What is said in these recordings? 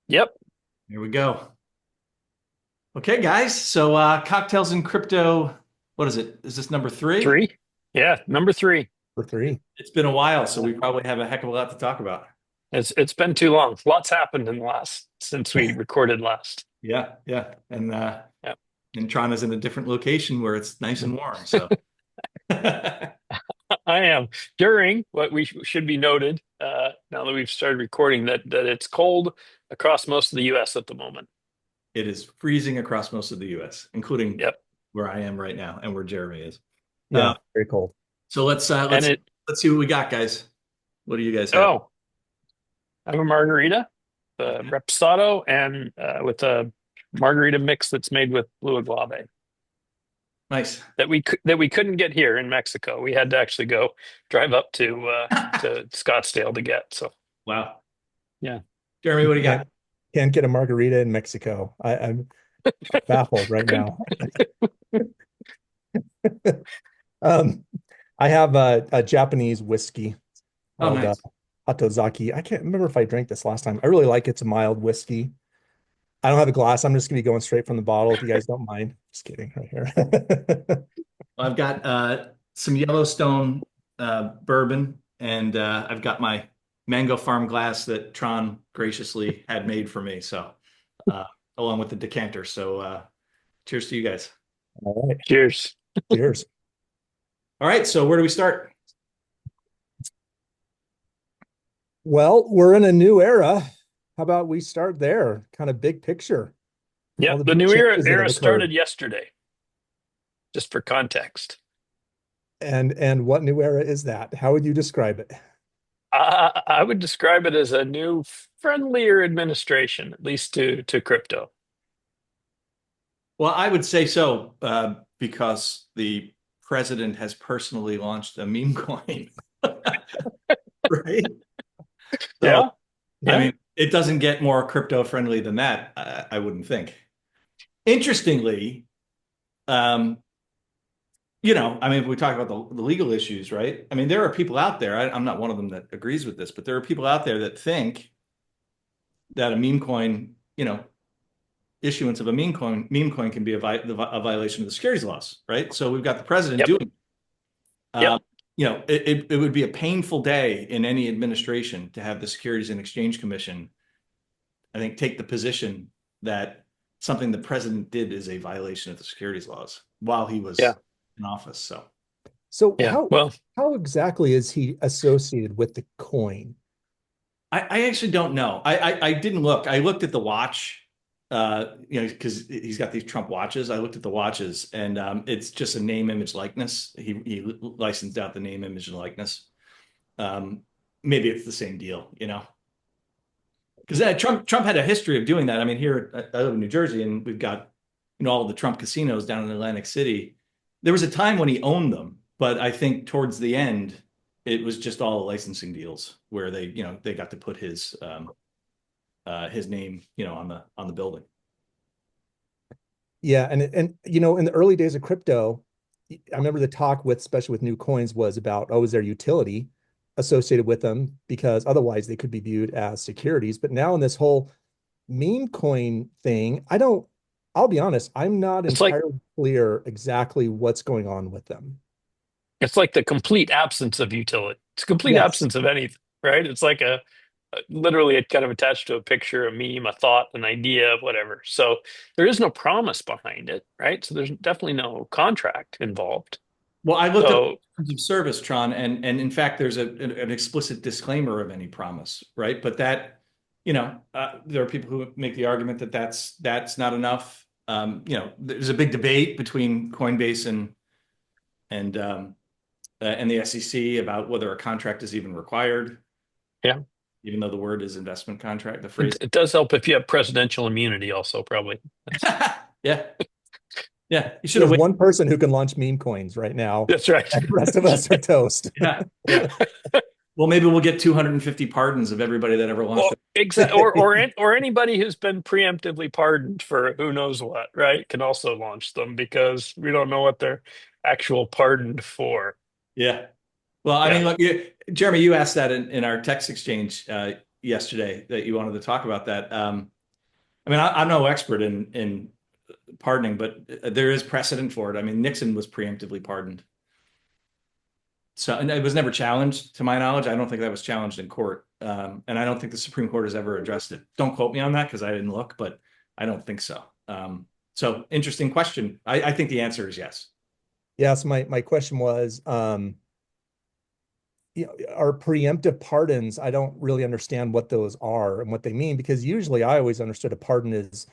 Yep. Here we go. Okay, guys. So, cocktails in crypto. What is it? Is this number three? Three. Yeah. Number three. For three. It's been a while, so we probably have a heck of a lot to talk about. It's been too long. Lots happened in the last since we recorded last. Yeah, yeah. Yep. And Tron is in a different location where it's nice and warm. So, it I am during what we should be noted, now that we've started recording that it's cold across most of the US at the moment. is freezing across most of the U.S., including Yep. where I am right now and where Jeremy is. Uh, Yeah, very cold. so let's uh, And let's it let's see what we got, guys. What do you guys have? oh, I have a margarita, the reposado, and with a margarita mix that's made with blue agave Nice. that we couldn't get here in Mexico. We had to actually go drive up to Scottsdale to get. So Wow. yeah. Jeremy, what do you got? Can't can't get a margarita in Mexico. I'm baffled right Couldn't now. Um, I have a Japanese whiskey Oh, called nice. Hatozaki. I can't remember if I drank this last time. I really like it. It's a mild whiskey. I don't have a glass. I'm just gonna be going straight from the bottle if you guys don't mind. Just kidding, right here. I've got some Yellowstone bourbon, and I've got my Mango Farm glass that Tron graciously had made for me. So, uh, along with the decanter. So, cheers to you guys. All right. Cheers. Cheers. All right. So, where do we start? Well, we're in a new era. How about we start there? Kind of big picture. All Yep. the The big new changes that have era occurred. started yesterday, just for context. And what new era is that? How would you describe it? I would describe it as a new, friendlier administration, at least to crypto. Well, I would say so because the president has personally launched a meme coin, right? So, Yeah. I Yeah. mean, it doesn't get more crypto friendly than that, I wouldn't think. Interestingly, um, I mean, we talk about the legal issues, right? I mean, there are people out there, I'm not one of them that agrees with this, but there are people out there that think that a meme coin, issuance of a meme coin can be a violation of the securities laws, right? So we've got the president Yep. doing, Yep. um, it would be a painful day in any administration to have the Securities and Exchange Commission, I think, take the position that something the president did is a violation of the securities laws while he Yeah. was in office. So So Yeah. Well, how exactly is he associated with the coin? I actually don't know. I didn't look. I looked at the watch, because he's got these Trump watches. I looked at the watches, and it's just a name, image, likeness. He licensed out the name, image, and likeness. Um, Maybe it's the same deal. Because Trump had a history of doing that. I mean, here I live in New Jersey, and we've got all the Trump casinos down in Atlantic City. There was a time when he owned them, but I think towards the end, it was just all licensing deals where they got to put his name, on the building. Yeah, and in the early days of crypto, I remember the talk with, especially with new coins, was about, oh, is there utility associated with them? Because otherwise they could be viewed as securities. But now in this whole meme coin thing, I'll be honest, I'm not it's like entirely clear exactly what's going on with them. it's like the complete absence of utility. It's a complete Yes. absence of anything, right? It's like literally it kind of attached to a picture, a meme, a thought, an idea, whatever. So there is no promise behind it, right? So there's definitely no contract involved. Well, I looked up So terms of service, Tron, and in fact, there's an explicit disclaimer of any promise, right? But there are people who make the argument that that's not enough. There's a big debate between Coinbase and the SEC about whether a contract is even required, yeah, even though the word is investment contract, the it, phrase. it does help if you have presidential immunity, also probably. That's Yeah, yeah. You should have There's waited. one person who can launch meme coins right now, that's right. and the rest of us are toast. Yeah, yeah. Well, maybe we'll get 250 pardons of everybody that ever launched Well, it. exactly, or anybody who's been preemptively pardoned for who knows what, right, can also launch them because we don't know what they're actual pardoned for. Yeah. Well, I Yeah. mean, look, Jeremy, you asked that in our text exchange yesterday that you wanted to talk about that. I mean, I'm no expert in pardoning, but there is precedent for it. I mean, Nixon was preemptively pardoned. So, and it was never challenged, to my knowledge. I don't think that was challenged in court. And I don't think the Supreme Court has ever addressed it. Don't quote me on that because I didn't look, but I don't think so. So interesting question. I think the answer is yes. Yes, my question was, are preemptive pardons? I don't really understand what those are and what they mean, because usually I always understood a pardon is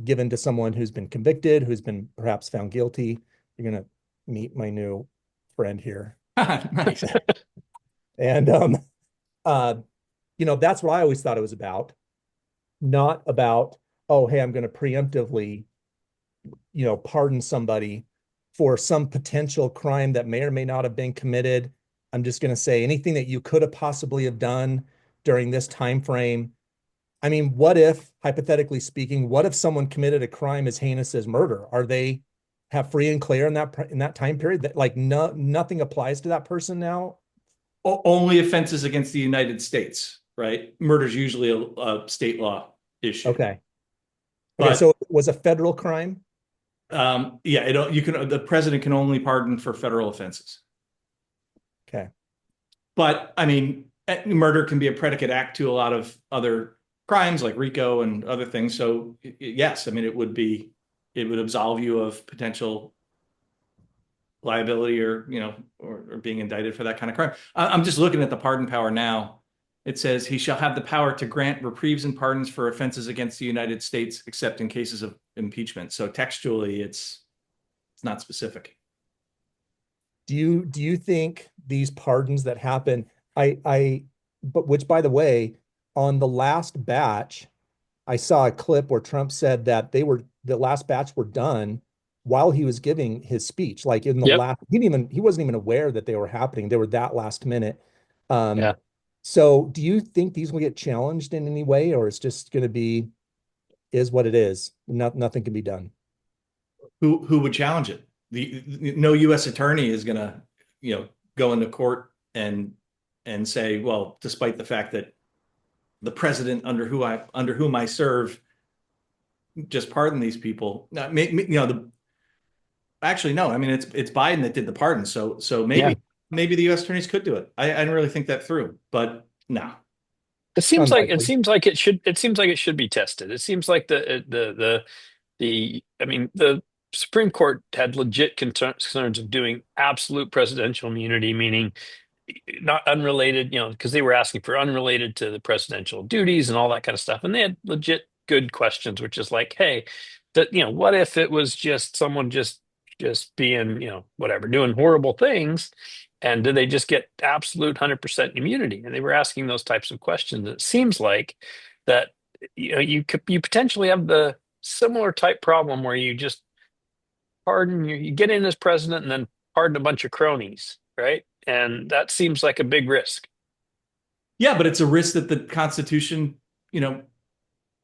given to someone who's been convicted, who's been perhaps found guilty. You're gonna meet my new friend here. Nice. And uh, that's what I always thought it was about, not about, oh, hey, I'm going to preemptively, pardon somebody for some potential crime that may or may not have been committed. I'm just going to say anything that you could have possibly have done during this time frame. I mean, what if, hypothetically speaking, what if someone committed a crime as heinous as murder? Are they have free and clear in that time period? That like nothing applies to that person now? Only offenses against the United States, right? Murder is usually a state law issue. Okay. Okay, But so it was a federal crime? yeah, the president can only pardon for federal offenses. Okay. But I mean, murder can be a predicate act to a lot of other crimes like RICO and other things. So yes, I mean, it would absolve you of potential liability or being indicted for that kind of crime. I'm just looking at the pardon power now. It says he shall have the power to grant reprieves and pardons for offenses against the United States, except in cases of impeachment. So textually, it's not specific. Do you think these pardons that happen, but which by the way, on the last batch, I saw a clip where Trump said that the last batch were done while he was giving his speech. Like in the Yep. last, he wasn't even aware that they were happening. They were that last minute. Um, Yeah. so do you think these will get challenged in any way, or it's just going to be is what it is? Nothing can be done. Who would challenge it? No U.S. attorney is going to, go into court and say, well, despite the fact that the president under whom I serve just pardoned these people. Actually, no. I mean, it's Biden that did the pardon, so Yeah. maybe the U.S. attorneys could do it. I didn't really think that through, but no. Unlikely. It seems like it should be tested. It seems like the I mean the Supreme Court had legit concerns of doing absolute presidential immunity, meaning not unrelated, because they were asking for unrelated to the presidential duties and all that kind of stuff. And they had legit good questions, which is like, hey, what if it was just someone just being, whatever, doing horrible things, and did they just get absolute 100% immunity? And they were asking those types of questions. It seems like that you potentially have the similar type problem where you just pardon you get in as president and then pardon a bunch of cronies, right? And that seems like a big risk. Yeah, but it's a risk that the Constitution,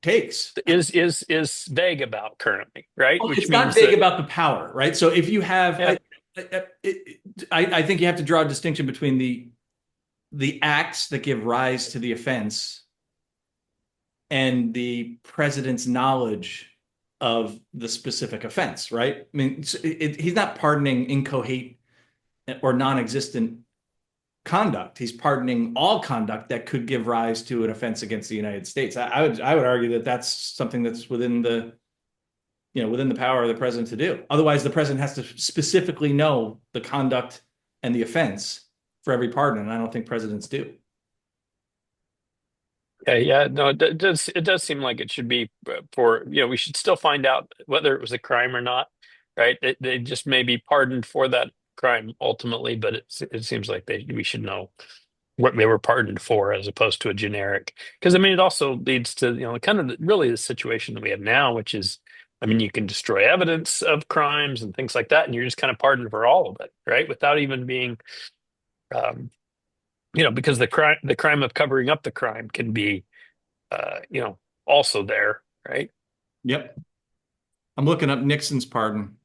takes. Is vague about currently, right? Well, Which it's not means vague that about the power, right? So if you have, yeah, I think you have to draw a distinction between the acts that give rise to the offense and the president's knowledge of the specific offense, right? I mean, he's not pardoning incoherent or non-existent conduct. He's pardoning all conduct that could give rise to an offense against the United States. I would argue that that's something that's within the power of the president to do. Otherwise, the president has to specifically know the conduct and the offense for every pardon, and I don't think presidents do. yeah, no, it does seem like it should be for we should still find out whether it was a crime or not, right? They just may be pardoned for that crime ultimately, but it seems like we should know what they were pardoned for as opposed to a generic. Because I mean, it also leads to kind of really the situation that we have now, which is, I mean, you can destroy evidence of crimes and things like that, and you're just kind of pardoned for all of it, right? Without even being, um, because the crime of covering up the crime can be, also there, right? Yep. I'm looking up Nixon's pardon.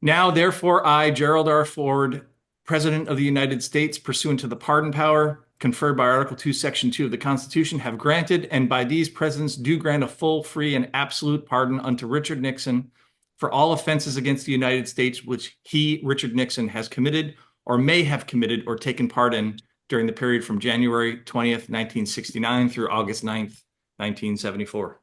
Now, therefore, I, Gerald R. Ford, President of the United States, pursuant to the pardon power conferred by Article 2, Section 2 of the Constitution, have granted, and by these presidents do grant a full, free, and absolute pardon unto Richard Nixon for all offenses against the United States which he, Richard Nixon, has committed or may have committed or taken part in during the period from January 20th, 1969 through August 9th, 1974.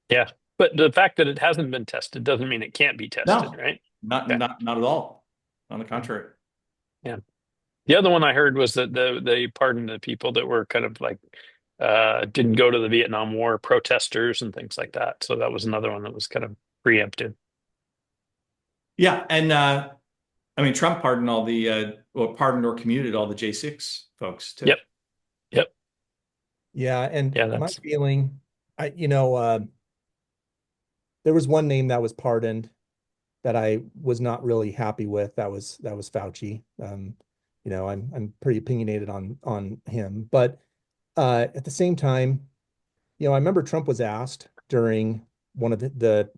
Yeah. But the fact that it hasn't been tested doesn't mean it can't be tested, No, right? not Okay. not at all. On the contrary. Yeah. The other one I heard was that they pardoned the people that were kind of like didn't go to the Vietnam War, protesters and things like that. So that was another one that was kind of preempted. Yeah, and I mean, Trump pardoned all the or pardoned or commuted all the J6 folks too. Yep. Yep. Yeah, and Yeah, my that's feeling, there was one name that was pardoned that I was not really happy with. That was Fauci. I'm pretty opinionated on him, but at the same time, I remember Trump was asked during one of the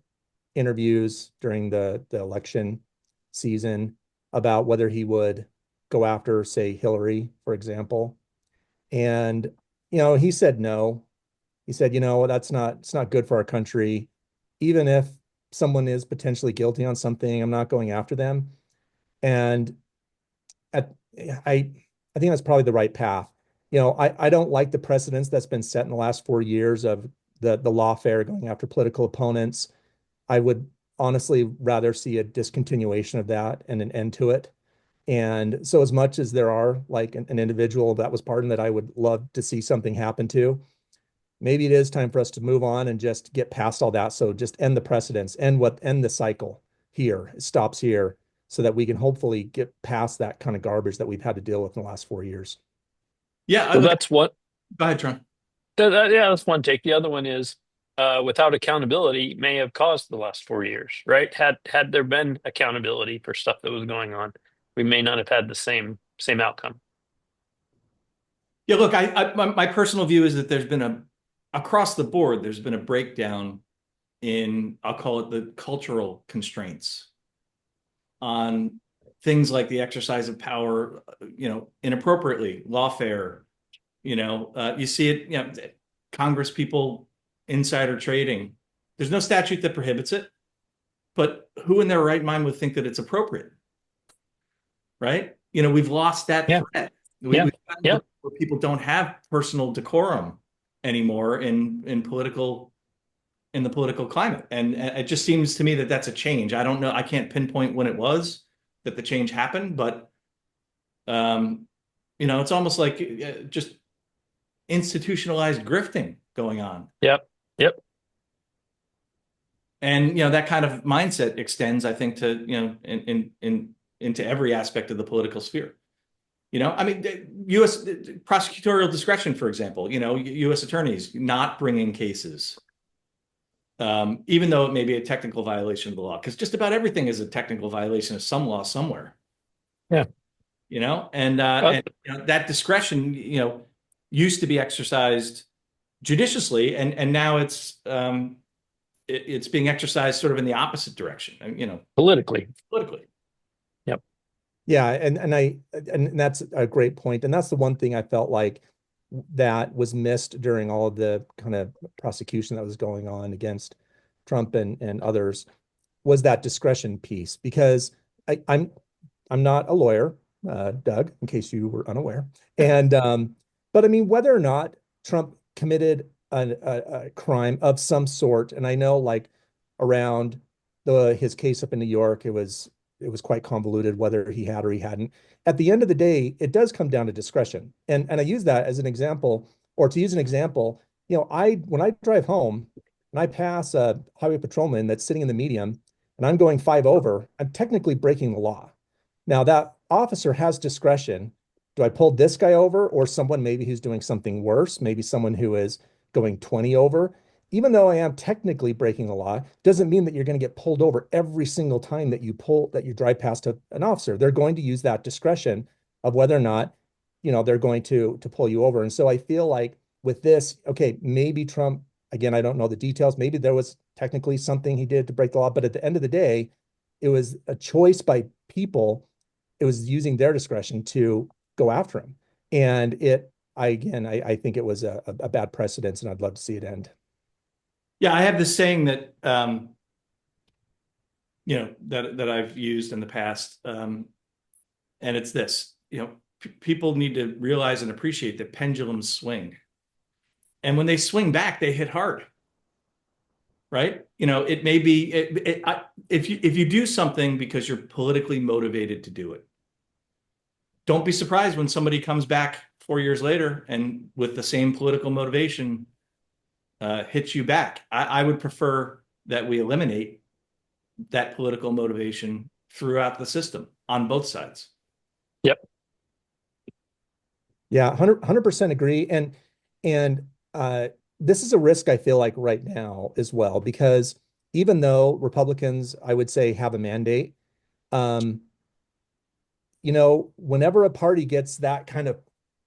interviews during the election season about whether he would go after, say, Hillary, for example. And, he said no. He said, it's not good for our country. Even if someone is potentially guilty on something, I'm not going after them. And at, I think that's probably the right path. I don't like the precedents that's been set in the last 4 years of the lawfare going after political opponents. I would honestly rather see a discontinuation of that and an end to it. And so, as much as there are like an individual that was pardoned that I would love to see something happen to, maybe it is time for us to move on and just get past all that. So just end the precedents, end the cycle here. It stops here so that we can hopefully get past that kind of garbage that we've had to deal with in the last 4 years. Yeah, so look, that's what go ahead, Trump. yeah, that's one take. The other one is without accountability may have caused the last 4 years, right? Had there been accountability for stuff that was going on, we may not have had the same outcome. Yeah, look, my personal view is that there's been across the board, there's been a breakdown in, I'll call it the cultural constraints on things like the exercise of power, inappropriately, lawfare. You see it, Congress people, insider trading. There's no statute that prohibits it, but who in their right mind would think that it's appropriate? Right? We've lost that Yeah, threat. yeah, We've gotten yeah. to where people don't have personal decorum anymore in the political climate, and it just seems to me that that's a change. I don't know. I can't pinpoint when it was that the change happened, but it's almost like just institutionalized grifting going on. Yep. Yep. And that kind of mindset extends, I think, to into every aspect of the political sphere. I mean, U.S. prosecutorial discretion, for example. U.S. attorneys not bringing cases, even though it may be a technical violation of the law, because just about everything is a technical violation of some law somewhere. Yeah. And that discretion, used to be exercised judiciously, and now it's being exercised sort of in the opposite direction. Politically. Yep. Yeah, and that's a great point. And that's the one thing I felt like that was missed during all of the kind of prosecution that was going on against Trump and others was that discretion piece. Because I'm not a lawyer, Doug, in case you were unaware. And but I mean, whether or not Trump committed a crime of some sort, and I know like around his case up in New York, it was quite convoluted whether he had or he hadn't. At the end of the day, it does come down to discretion. And I use that as an example, or to use an example, when I drive home and I pass a highway patrolman that's sitting in the median and I'm going 5 over, I'm technically breaking the law. Now that officer has discretion. Do I pull this guy over or someone maybe who's doing something worse, maybe someone who is going 20 over? Even though I am technically breaking the law, doesn't mean that you're going to get pulled over every single time that you drive past an officer. They're going to use that discretion of whether or not, they're going to pull you over. And so I feel like with this, okay, maybe Trump, again, I don't know the details. Maybe there was technically something he did to break the law, but at the end of the day, it was a choice by people it was using their discretion to go after him. And I think it was a bad precedence, and I'd love to see it end. Yeah, I have this saying that that I've used in the past, and it's this: people need to realize and appreciate that pendulums swing, and when they swing back, they hit hard. Right? It may be if you do something because you're politically motivated to do it, don't be surprised when somebody comes back 4 years later and with the same political motivation hits you back. I would prefer that we eliminate that political motivation throughout the system on both sides. Yep. Yeah, 100% agree. And this is a risk I feel like right now as well, because even though Republicans, I would say, have a mandate, um, whenever a party gets that kind of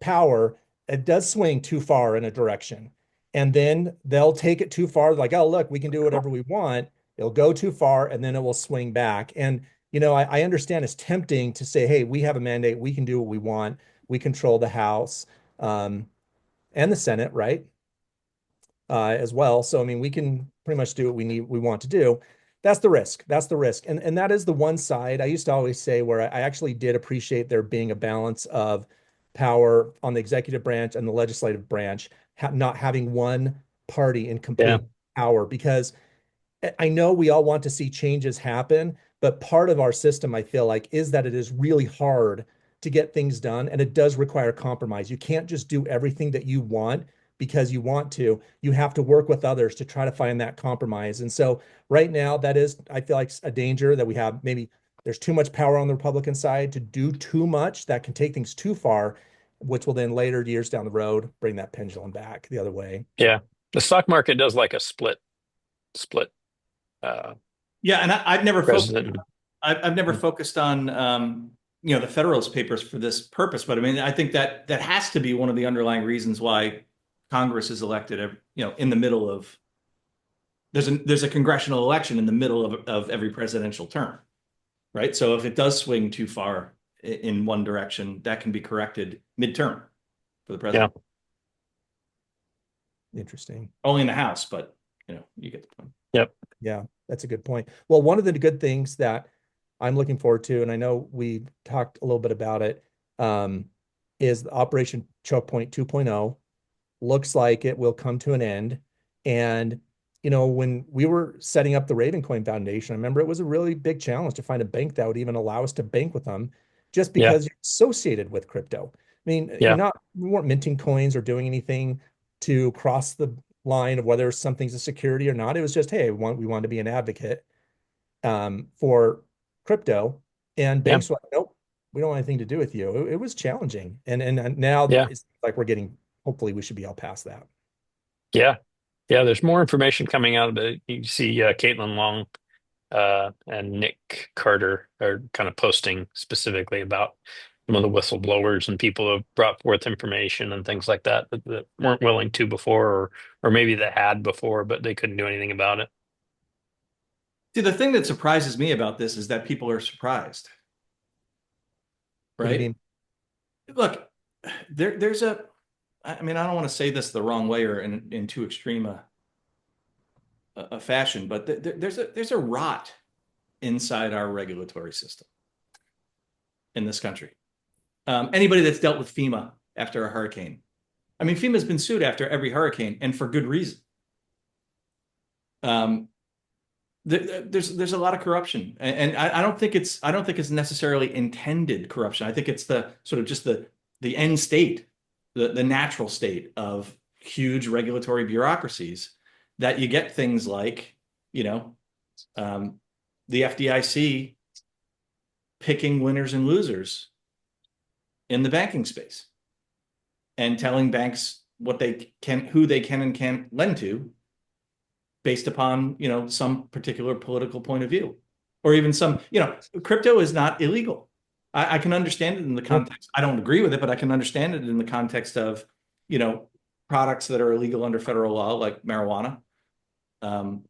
power, it does swing too far in a direction. And then they'll take it too far, like, oh, look, we can do whatever we want. It'll go too far and then it will swing back. And, I understand it's tempting to say, hey, we have a mandate, we can do what we want, we control the House and the Senate, right? As well. So, I mean, we can pretty much do what we want to do. That's the risk. That's the risk. And that is the one side I used to always say where I actually did appreciate there being a balance of power on the executive branch and the legislative branch, not having one party in Yeah. complete power, because I know we all want to see changes happen, but part of our system, I feel like, is that it is really hard to get things done, and it does require compromise. You can't just do everything that you want because you want to. You have to work with others to try to find that compromise. And so right now, that is, I feel like, a danger that we have. Maybe there's too much power on the Republican side to do too much that can take things too far, which will then later years down the road bring that pendulum back the other way. Yeah. The stock market does like a split uh Yeah, and I've never focused. president. I've never focused on the Federalist Papers for this purpose, but I mean, I think that has to be one of the underlying reasons why Congress is elected. In the middle of there's a congressional election in the middle of every presidential term, right? So if it does swing too far in one direction, that can be corrected midterm for the Yeah. president. Interesting. Only in the House, but you get the point. Yep. Yeah, that's a good point. Well, one of the good things that I'm looking forward to, and I know we talked a little bit about it, is Operation Chokepoint 2.0. Looks like it will come to an end. And, when we were setting up the Ravencoin Foundation, I remember it was a really big challenge to find a bank that would even allow us to bank with them just Yeah. because you're associated with crypto. I mean, Yeah. we weren't minting coins or doing anything to cross the line of whether something's a security or not. It was just, hey, we want to be an advocate for crypto, and Yeah. banks were like, nope, we don't want anything to do with you. It was challenging, and now Yeah. it's like we're getting. Hopefully, we should be all past that. Yeah. Yeah. There's more information coming out of it. You see Caitlin Long and Nick Carter are kind of posting specifically about some of the whistleblowers and people who have brought forth information and things like that weren't willing to before, or maybe they had before, but they couldn't do anything about it. See, the thing that surprises me about this is that people are surprised, What do you right? mean? Look, there's I mean, I don't want to say this the wrong way or in too extreme a fashion, but there's a rot inside our regulatory system in this country. Anybody that's dealt with FEMA after a hurricane, I mean, FEMA's been sued after every hurricane, and for good reason. There's a lot of corruption, and I don't think it's necessarily intended corruption. I think it's the sort of just the end state, the natural state of huge regulatory bureaucracies, that you get things like the FDIC picking winners and losers in the banking space and telling banks who they can and can't lend to based upon some particular political point of view, or even crypto is not illegal. I can understand it in the context. I don't agree with it, but I can understand it in the context of products that are illegal under federal law, like marijuana, even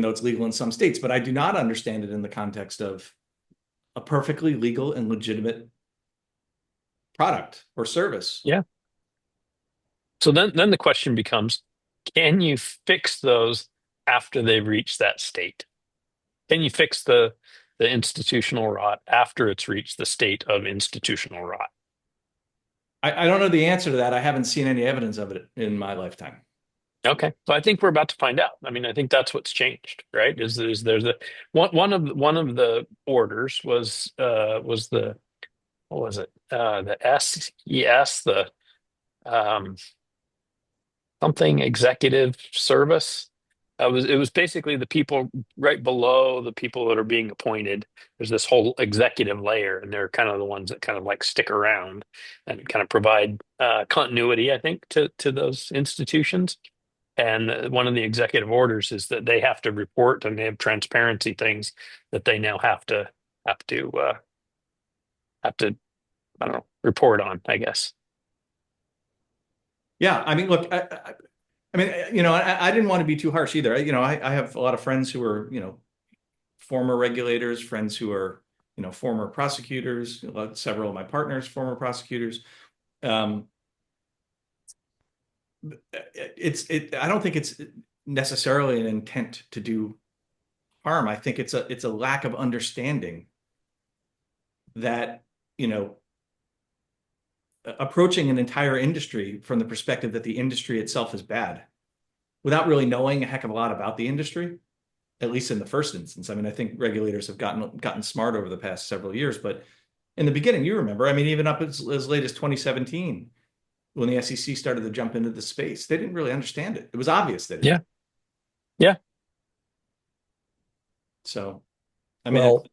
though it's legal in some states. But I do not understand it in the context of a perfectly legal and legitimate product or service. Yeah. So then the question becomes, can you fix those after they've reached that state? Can you fix the institutional rot after it's reached the state of institutional rot? I don't know the answer to that. I haven't seen any evidence of it in my lifetime. Okay, so I think we're about to find out. I mean, I think that's what's changed, right? Is there's a one of the orders was the what was it? The SES, the um something executive service. It was basically the people right below the people that are being appointed. There's this whole executive layer, and they're kind of the ones that kind of like stick around and kind of provide continuity, I think, to those institutions. And one of the executive orders is that they have to report, and they have transparency things that they now have to have to I don't know, report on, I guess. Yeah, I mean, look, I mean, I didn't want to be too harsh either. I have a lot of friends who are, former regulators, friends who are, former prosecutors, several of my partners, former prosecutors. Um, I don't think it's necessarily an intent to do harm. I think it's a lack of understanding that, approaching an entire industry from the perspective that the industry itself is bad without really knowing a heck of a lot about the industry, at least in the first instance. I mean, I think regulators have gotten smart over the past several years, but in the beginning, you remember, I mean, even up as late as 2017, when the SEC started to jump into the space, they didn't really understand it. It was obvious that it Yeah, did. yeah. So, I mean, Well,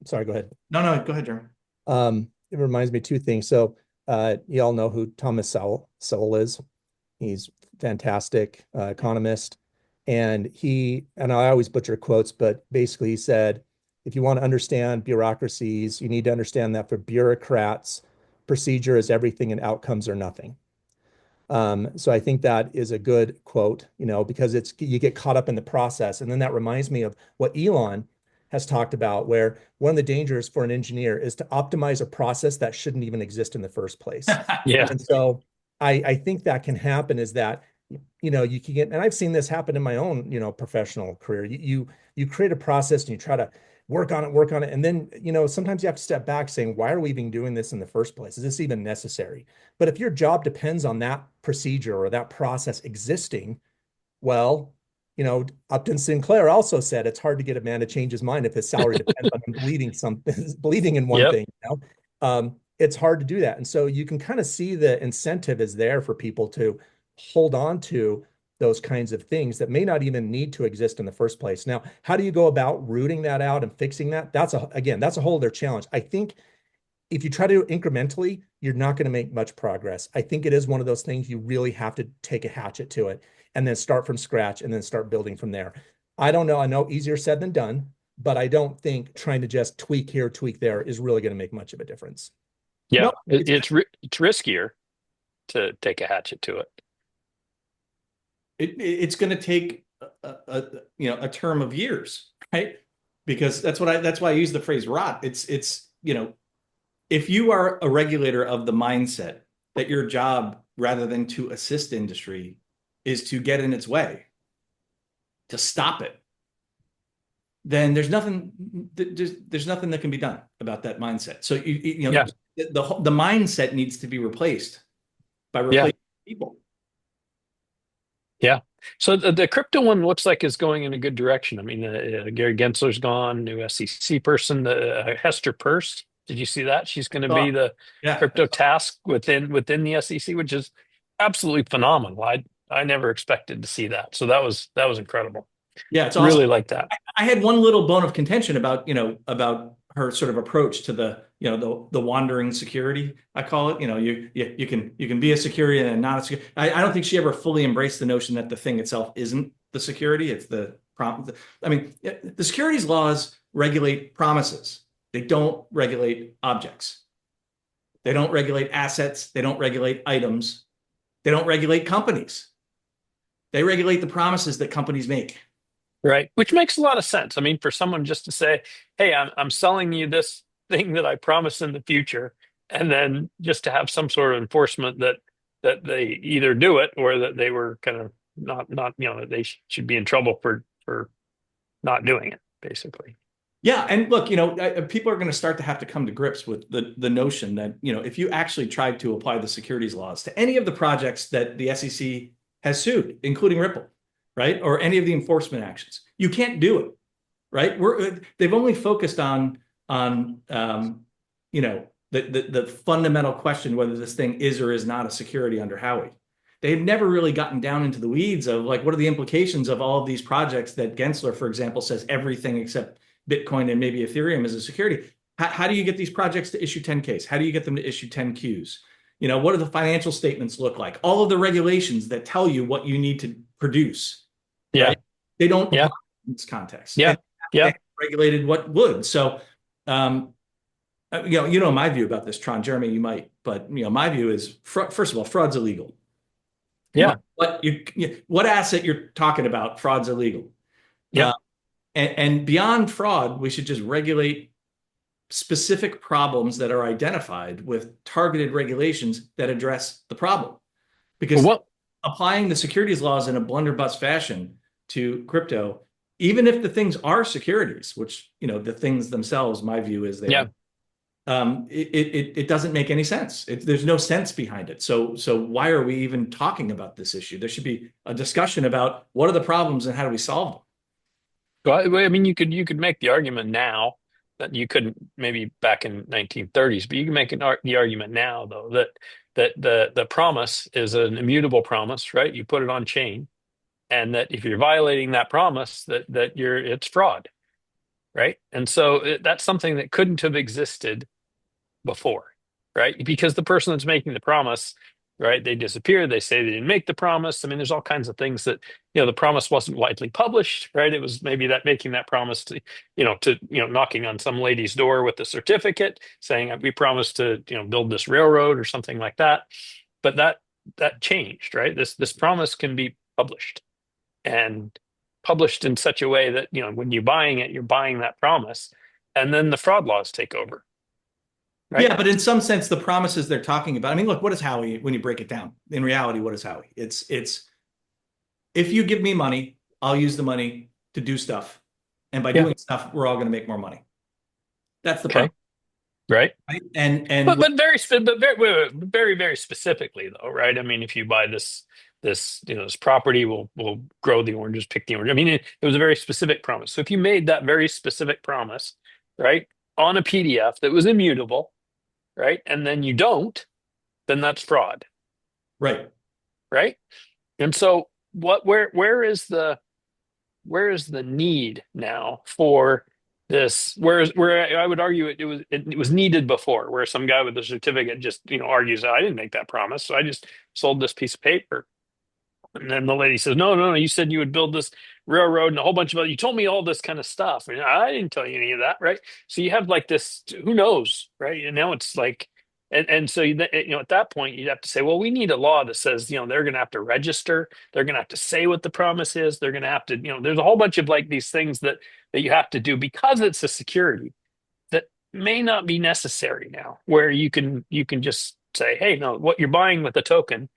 sorry, go ahead. no, go ahead, Jeremy. It reminds me of two things. So, you all know who Thomas Sowell is. He's fantastic economist, and I always butcher quotes, but basically he said, if you want to understand bureaucracies, you need to understand that for bureaucrats, procedure is everything and outcomes are nothing. So I think that is a good quote, because you get caught up in the process. And then that reminds me of what Elon has talked about, where one of the dangers for an engineer is to optimize a process that shouldn't even exist in the first place. Yeah. And so I think that can happen is that, you can get, and I've seen this happen in my own, professional career. You create a process and you try to work on it. And then, sometimes you have to step back saying, why are we even doing this in the first place? Is this even necessary? But if your job depends on that procedure or that process existing, well, Upton Sinclair also said it's hard to get a man to change his mind if his salary depends on him believing in one Yep. thing. It's hard to do that. And so you can kind of see the incentive is there for people to hold on to those kinds of things that may not even need to exist in the first place. Now, how do you go about rooting that out and fixing that? That's a whole other challenge. I think if you try to do it incrementally, you're not going to make much progress. I think it is one of those things you really have to take a hatchet to it and then start from scratch and then start building from there. I don't know. I know easier said than done, but I don't think trying to just tweak here, tweak there is really going to make much of a difference. Yeah. No, It's riskier to take a hatchet to it. it's going to take a term of years, right? Because that's why I use the phrase rot. It's if you are a regulator of the mindset that your job, rather than to assist industry, is to get in its way, to stop it, then there's nothing that can be done about that mindset. So Yeah. the mindset needs to be replaced by Yeah. replacing people. Yeah. So the crypto one looks like is going in a good direction. I mean, Gary Gensler's gone, new SEC person, Hester Peirce. Did you see that? She's going to be So, the yeah, crypto task within the SEC, which is absolutely phenomenal. I never expected to see that. So that was incredible. yeah, it's awesome. Really like that. I had one little bone of contention about her sort of approach to the wandering security, I call it. You can be a security and not a security. I don't think she ever fully embraced the notion that the thing itself isn't the security, it's the prompt. I mean, the securities laws regulate promises. They don't regulate objects. They don't regulate assets. They don't regulate items. They don't regulate companies. They regulate the promises that companies make. Right. Which makes a lot of sense. I mean, for someone just to say, hey, I'm selling you this thing that I promise in the future, and then just to have some sort of enforcement that they either do it or that they were kind of not that they should be in trouble for not doing it, basically. Yeah, and look, people are going to start to have to come to grips with the notion that, if you actually tried to apply the securities laws to any of the projects that the SEC has sued, including Ripple, right, or any of the enforcement actions, you can't do it, right? They've only focused on the fundamental question whether this thing is or is not a security under Howey. They've never really gotten down into the weeds of like what are the implications of all of these projects that Gensler, for example, says everything except Bitcoin and maybe Ethereum is a security. How do you get these projects to issue 10Ks? How do you get them to issue 10Qs? What do the financial statements look like? All of the regulations that tell you what you need to produce, Yeah. right? They don't Yeah. apply in this context. Yeah. And Yeah. regulated what would. So, my view about this, Tron, Jeremy, you might, but my view is, first of all, fraud's illegal. Yeah. What asset you're talking about, fraud's illegal. Yeah. And beyond fraud, we should just regulate specific problems that are identified with targeted regulations that address the problem. Because applying the securities laws in a blunderbuss fashion to crypto, even if the things are securities, which, the things themselves, my view is they are, it doesn't make any sense. There's no sense behind it. So why are we even talking about this issue? There should be a discussion about what are the problems and how do we solve them. Well, I mean, you could make the argument now that you couldn't maybe back in 1930s, but you can make the argument now though that the promise is an immutable promise, right? You put it on chain, and that if you're violating that promise, that it's fraud, right? And so that's something that couldn't have existed before, right? Because the person that's making the promise, right, they disappear, they say they didn't make the promise. I mean, there's all kinds of things that, the promise wasn't widely published, right? It was maybe that making that promise to knocking on some lady's door with a certificate saying we promised to, build this railroad or something like that. But that changed, right? This promise can be published and published in such a way that, when you're buying it, you're buying that promise, and then the fraud laws take over. Right? Yeah, but in some sense, the promises they're talking about. I mean, look, what is Howey when you break it down? In reality, what is Howey? It's if you give me money, I'll use the money to do stuff, and by doing stuff, we're all going to make more money. That's the problem, right? And but very very specifically though, right? I mean, if you buy this property will grow the oranges, pick the orange. I mean, it was a very specific promise. So if you made that very specific promise, right, on a PDF that was immutable, right, and then you don't, then that's fraud, right? And so where is the need now for this? Where I would argue it was needed before, where some guy with a certificate just argues, I didn't make that promise, so I just sold this piece of paper. And then the lady says, no, you said you would build this railroad and a whole bunch of other, you told me all this kind of stuff. And I didn't tell you any of that, right? So you have like this, who knows, right? And now it's like, and so at that point you'd have to say, well, we need a law that says, they're going to have to register, they're going to have to say what the promise is, they're going to have to, there's a whole bunch of like these things that you have to do because it's a security that may not be necessary now, where you can just say, hey, no, what you're buying with the token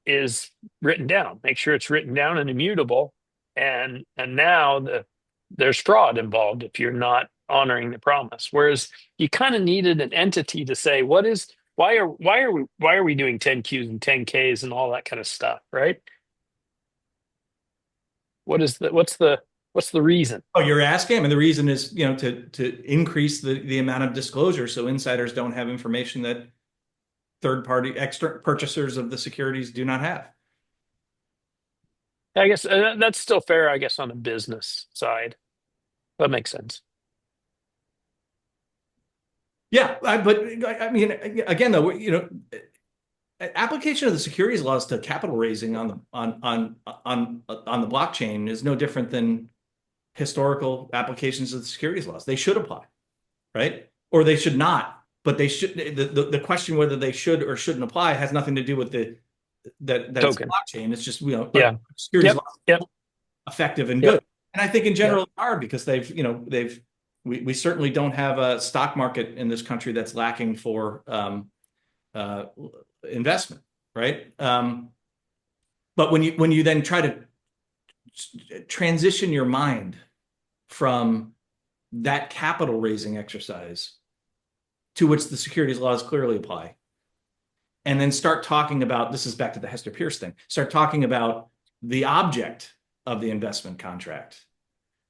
is written down. Make sure it's written down and immutable. And now there's fraud involved if you're not honoring the promise. Whereas you kind of needed an entity to say, why are we doing 10Qs and 10Ks and all that kind of stuff, right? What's the reason? Oh, you're asking? I mean, the reason is, to increase the amount of disclosure so insiders don't have information that third-party extra purchasers of the securities do not have. I guess that's still fair, I guess, on the business side. That makes sense. Yeah, but I mean, again, though, application of the securities laws to capital raising on the blockchain is no different than historical applications of the securities laws. They should apply, right? Or they should not. But they should. The question whether they should or shouldn't apply has nothing to do with that it's blockchain. It's just securities laws effective and good. And I think in Yeah. general they are, because we certainly don't have a stock market in this country that's lacking for uh, investment, right? But when you then try to transition your mind from that capital raising exercise to which the securities laws clearly apply, and then start talking about, this is back to the Hester Pierce thing, start talking about the object of the investment contract,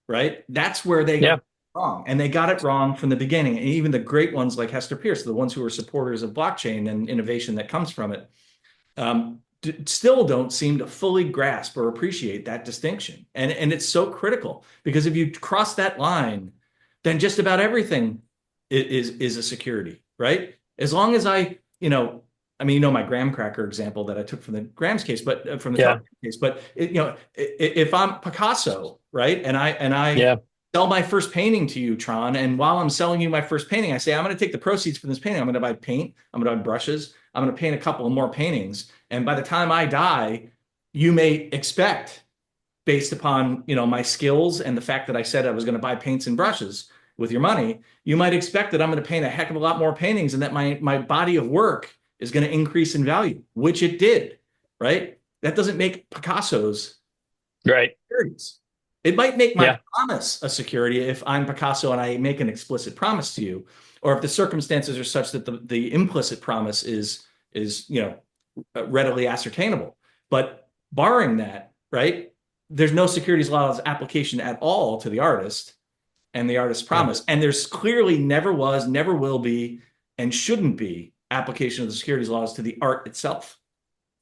right? That's where they Yeah. got it wrong. And they got it wrong from the beginning. And even the great ones like Hester Pierce, the ones who are supporters of blockchain and innovation that comes from it, still don't seem to fully grasp or appreciate that distinction. And it's so critical, because if you cross that line, then just about everything is a security, right? As long as I mean, my graham cracker example that I took from the Graham's case, but from the Yeah. Trump case, but if I'm Picasso, right, and I Yeah. sell my first painting to you, Tron, and while I'm selling you my first painting, I say I'm going to take the proceeds from this painting. I'm going to buy paint. I'm going to buy brushes. I'm going to paint a couple of more paintings. And by the time I die, you may expect, based upon my skills and the fact that I said I was going to buy paints and brushes with your money, you might expect that I'm going to paint a heck of a lot more paintings, and that my body of work is going to increase in value, which it did, right? That doesn't make Picasso's Right. securities. It might make my Yeah. promise a security if I'm Picasso and I make an explicit promise to you, or if the circumstances are such that the implicit promise is readily ascertainable. But barring that, right, there's no securities laws application at all to the artist and the artist's Yeah. promise. And there's clearly never was, never will be, and shouldn't be application of the securities laws to the art itself.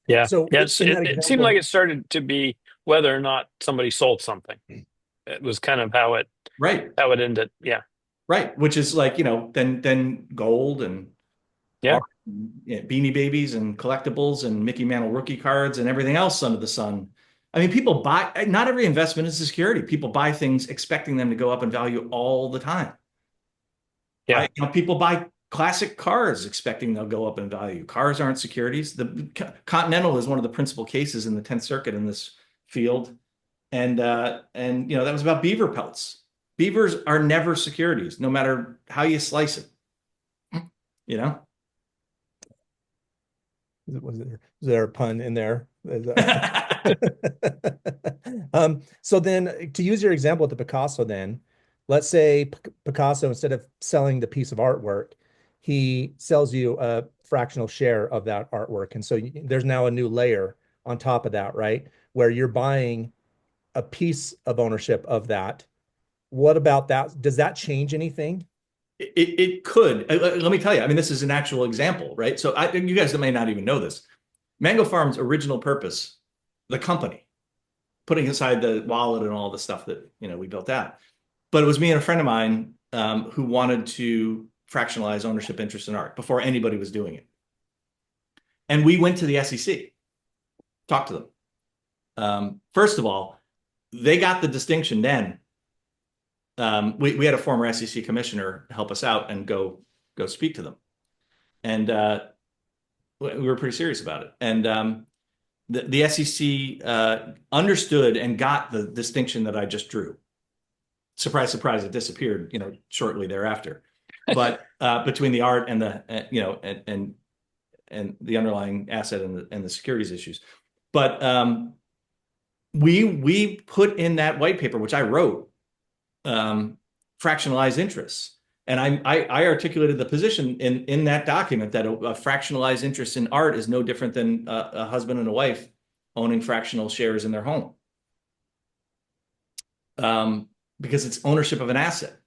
Yeah. So Yes. in that It seemed like example, it started to be whether or not somebody sold something. It was kind of Right. how it ended. Yeah. Right. Which is like, then gold and Yeah. art, Beanie Babies and collectibles and Mickey Mantle rookie cards and everything else under the sun. I mean, people buy, not every investment is a security. People buy things expecting them to go up in value all the time. Yeah. People buy classic cars expecting they'll go up in value. Cars aren't securities. The Continental is one of the principal cases in the 10th Circuit in this field. And that was about beaver pelts. Beavers are never securities, no matter how you slice it. You know? was there a pun in there? So then, to use your example with the Picasso, then let's say Picasso, instead of selling the piece of artwork, he sells you a fractional share of that artwork, and so there's now a new layer on top of that, right? Where you're buying a piece of ownership of that. What about that? Does that change anything? It could. Let me tell you. I mean, this is an actual example, right? So you guys may not even know this. Mango Farm's original purpose, the company, putting aside the wallet and all the stuff that we built out, but it was me and a friend of mine who wanted to fractionalize ownership interest in art before anybody was doing it, and we went to the SEC, talked to them. First of all, they got the distinction then. We had a former SEC commissioner help us out and go speak to them, and we were pretty serious about it. And the SEC understood and got the distinction that I just drew. Surprise, surprise! It disappeared, shortly thereafter. But between the art and the and the underlying asset and the securities issues, but we put in that white paper, which I wrote, fractionalized interests. And I articulated the position in that document that a fractionalized interest in art is no different than a husband and a wife owning fractional shares in their home, because it's ownership of an asset.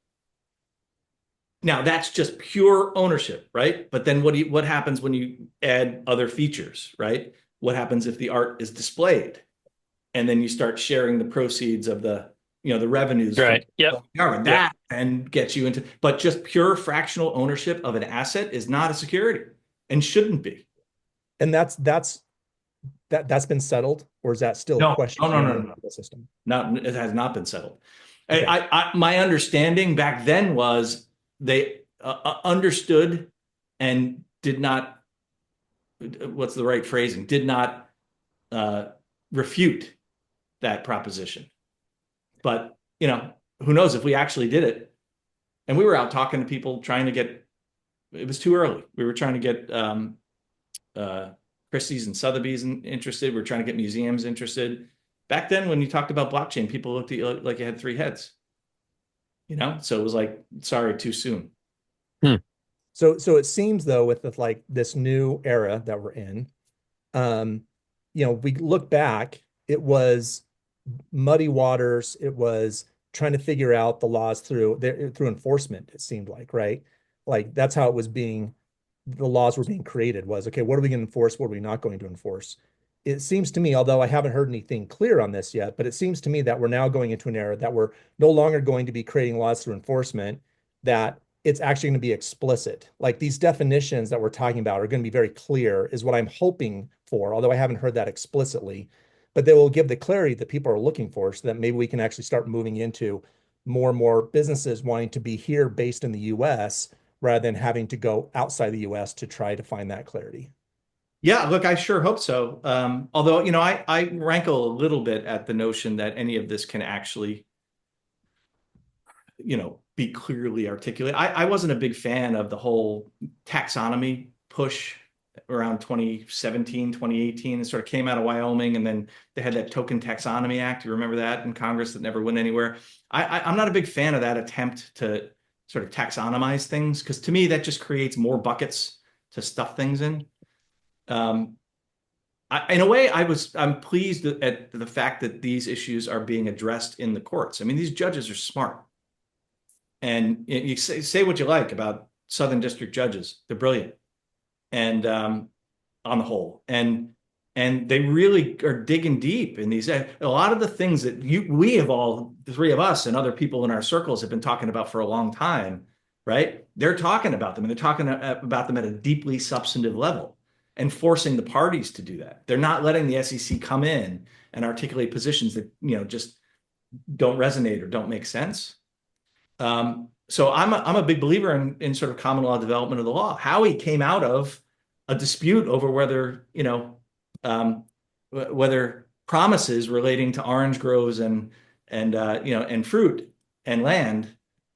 Now that's just pure ownership, right? But then what happens when you add other features, right? What happens if the art is displayed, and then you start sharing the proceeds of the revenues from Right. Yep. government? Yep. That then gets you into, but just pure fractional ownership of an asset is not a security and shouldn't be. And that's been settled, or is that still a No, question no, no, in no, the no, no. legal system? Not, it has not been settled. Okay. My understanding back then was they understood and did not, what's the right phrasing? Did not refute that proposition. But who knows if we actually did it. And we were out talking to people trying to get, it was too early. We were trying to get uh, Christie's and Sotheby's interested. We were trying to get museums interested. Back then, when you talked about blockchain, people looked at you like you had three heads. So it was like, sorry, too soon. Hmm. So it seems though, with like this new era that we're in, um, we look back, it was muddy waters. It was trying to figure out the laws through enforcement, it seemed like, right? Like that's how it was the laws were being created was, okay, what are we going to enforce? What are we not going to enforce? It seems to me, although I haven't heard anything clear on this yet, but it seems to me that we're now going into an era that we're no longer going to be creating laws through enforcement, that it's actually going to be explicit. Like these definitions that we're talking about are going to be very clear, is what I'm hoping for, although I haven't heard that explicitly. But they will give the clarity that people are looking for so that maybe we can actually start moving into more and more businesses wanting to be here based in the US rather than having to go outside the US to try to find that clarity. Yeah, look, I sure hope so. Although, I rankle a little bit at the notion that any of this can actually, be clearly articulated. I wasn't a big fan of the whole taxonomy push around 2017, 2018. It sort of came out of Wyoming, and then they had that Token Taxonomy Act. You remember that in Congress that never went anywhere? I'm not a big fan of that attempt to sort of taxonomize things, because to me, that just creates more buckets to stuff things in. In a way, I'm pleased at the fact that these issues are being addressed in the courts. I mean, these judges are smart, and you say what you like about Southern District judges; they're brilliant, and on the whole, and they really are digging deep in these. A lot of the things that we have all, the three of us and other people in our circles have been talking about for a long time, right? They're talking about them, and they're talking about them at a deeply substantive level, and forcing the parties to do that. They're not letting the SEC come in and articulate positions that just don't resonate or don't make sense. So I'm a big believer in sort of common law development of the law. Howey came out of a dispute over whether promises relating to orange groves and fruit and land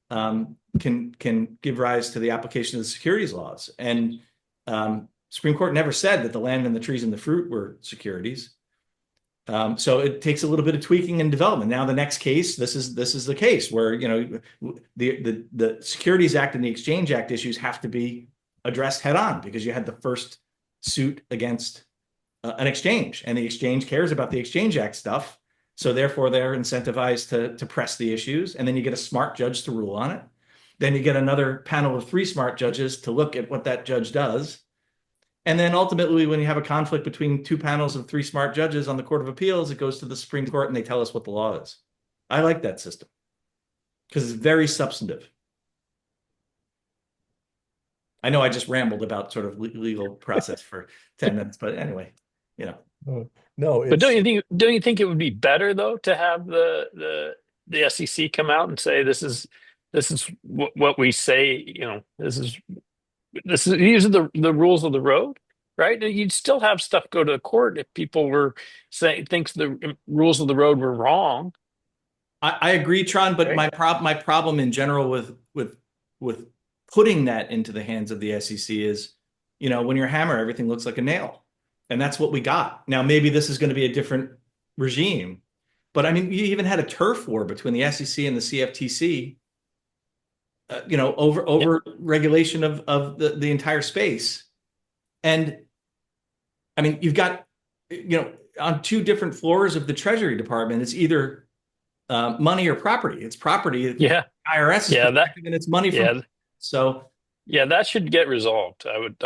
can give rise to the application of the securities laws. And Supreme Court never said that the land and the trees and the fruit were securities. So it takes a little bit of tweaking and development. Now, the next case, this is the case where the Securities Act and the Exchange Act issues have to be addressed head on, because you had the first suit against an exchange, and the exchange cares about the Exchange Act stuff. So therefore, they're incentivized to press the issues, and then you get a smart judge to rule on it. Then you get another panel of three smart judges to look at what that judge does. And then ultimately, when you have a conflict between two panels of three smart judges on the Court of Appeals, it goes to the Supreme Court and they tell us what the law is. I like that system because it's very substantive. I know I just rambled about sort of legal process for 10 minutes, but anyway, No, But don't you think it would be better though to have the SEC come out and say this is what we say, these are the rules of the road, right? You'd still have stuff go to the court if people were saying thinks the rules of the road were wrong. I agree, Tron, but Right. my problem in general with putting that into the hands of the SEC is, when you're a hammer, everything looks like a nail. And that's what we got. Now, maybe this is going to be a different regime, but I mean, you even had a turf war between the SEC and the CFTC, over regulation of the entire space. And I mean, you've got, on two different floors of the Treasury Department, it's either money or property. It's property. Yeah. IRS is Yeah. protecting, and it's money from. Yeah. So Yeah, that should get resolved. I would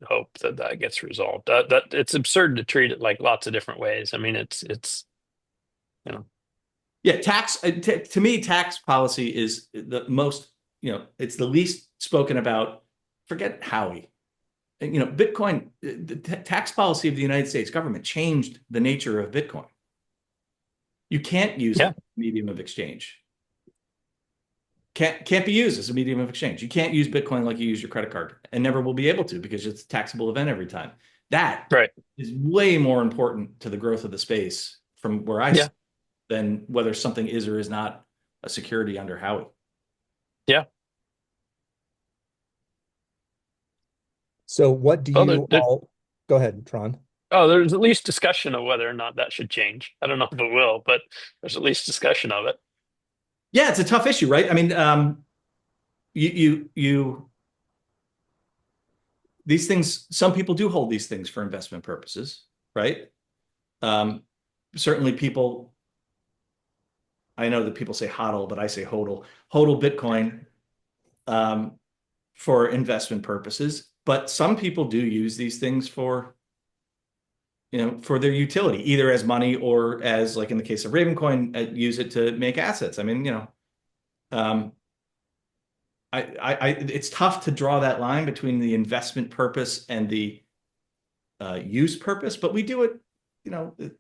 hope that gets resolved. That it's absurd to treat it like lots of different ways. I mean, it's yeah, to me, tax policy is the most, it's the least spoken about. Forget Howey. Bitcoin, the tax policy of the United States government changed the nature of Bitcoin. You can't use it yeah. as a medium of exchange. Can't be used as a medium of exchange. You can't use Bitcoin like you use your credit card, and never will be able to, because it's a taxable event every time. That Right. is way more important to the growth of the space from where I Yeah. sit than whether something is or is not a security under Howey. Yeah. So what do Well, you all go ahead, Tron? there's at least discussion of whether or not that should change. I don't know if it will, but there's at least discussion of it. Yeah, it's a tough issue, right? I mean, you these things, some people do hold these things for investment purposes, right? Um, Certainly people, I know that people say hodl, but I say hodl Bitcoin um, for investment purposes. But some people do use these things for, for their utility, either as money or as, like in the case of Ravencoin, use it to make assets. I mean, um, it's tough to draw that line between the investment purpose and the use purpose, but we do it, the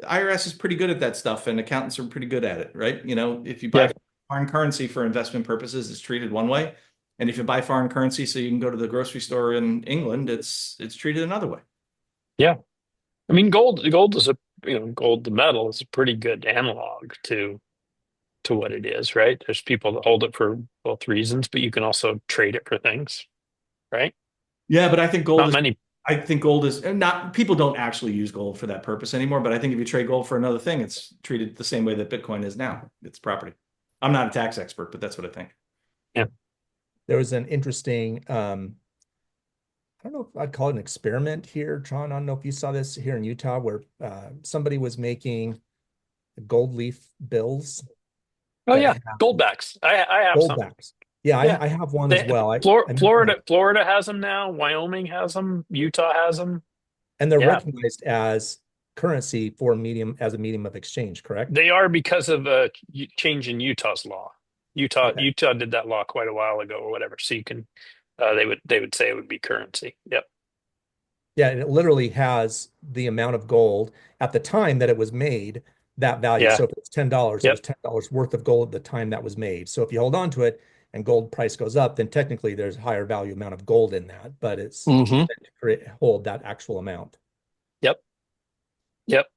IRS is pretty good at that stuff and accountants are pretty good at it, right? If you buy Yeah. foreign currency for investment purposes, it's treated one way. And if you buy foreign currency so you can go to the grocery store in England, it's treated another way. Yeah. I mean, gold is gold, the metal is a pretty good analog to what it is, right? There's people that hold it for both reasons, but you can also trade it for things, right? Yeah, but I think Not many. gold is not, people don't actually use gold for that purpose anymore. But I think if you trade gold for another thing, it's treated the same way that Bitcoin is now. It's property. I'm not a tax expert, but that's what I think. Yeah. There was an interesting, I don't know if I'd call it an experiment here, Tron. I don't know if you saw this here in Utah, where somebody was making gold leaf bills Oh that yeah, have goldbacks. I have gold some. backs. Yeah, Yeah. I have one as well. I met one, Florida has them now. Wyoming has them. Utah has them. and they're Yeah, recognized as currency for as a medium of exchange, correct? they are because of a change in Utah's law. Okay. Utah did that law quite a while ago or whatever. So you can, they would say it would be currency. Yep. Yeah, and it literally has the amount of gold at the time that it was made, that value. Yeah. So if it's $10, it Yep. was $10 worth of gold at the time that was made. So if you hold on to it and gold price goes up, then technically there's a higher value amount of gold in that, but it's Hmm. meant to hold that actual amount. Yep. Yep.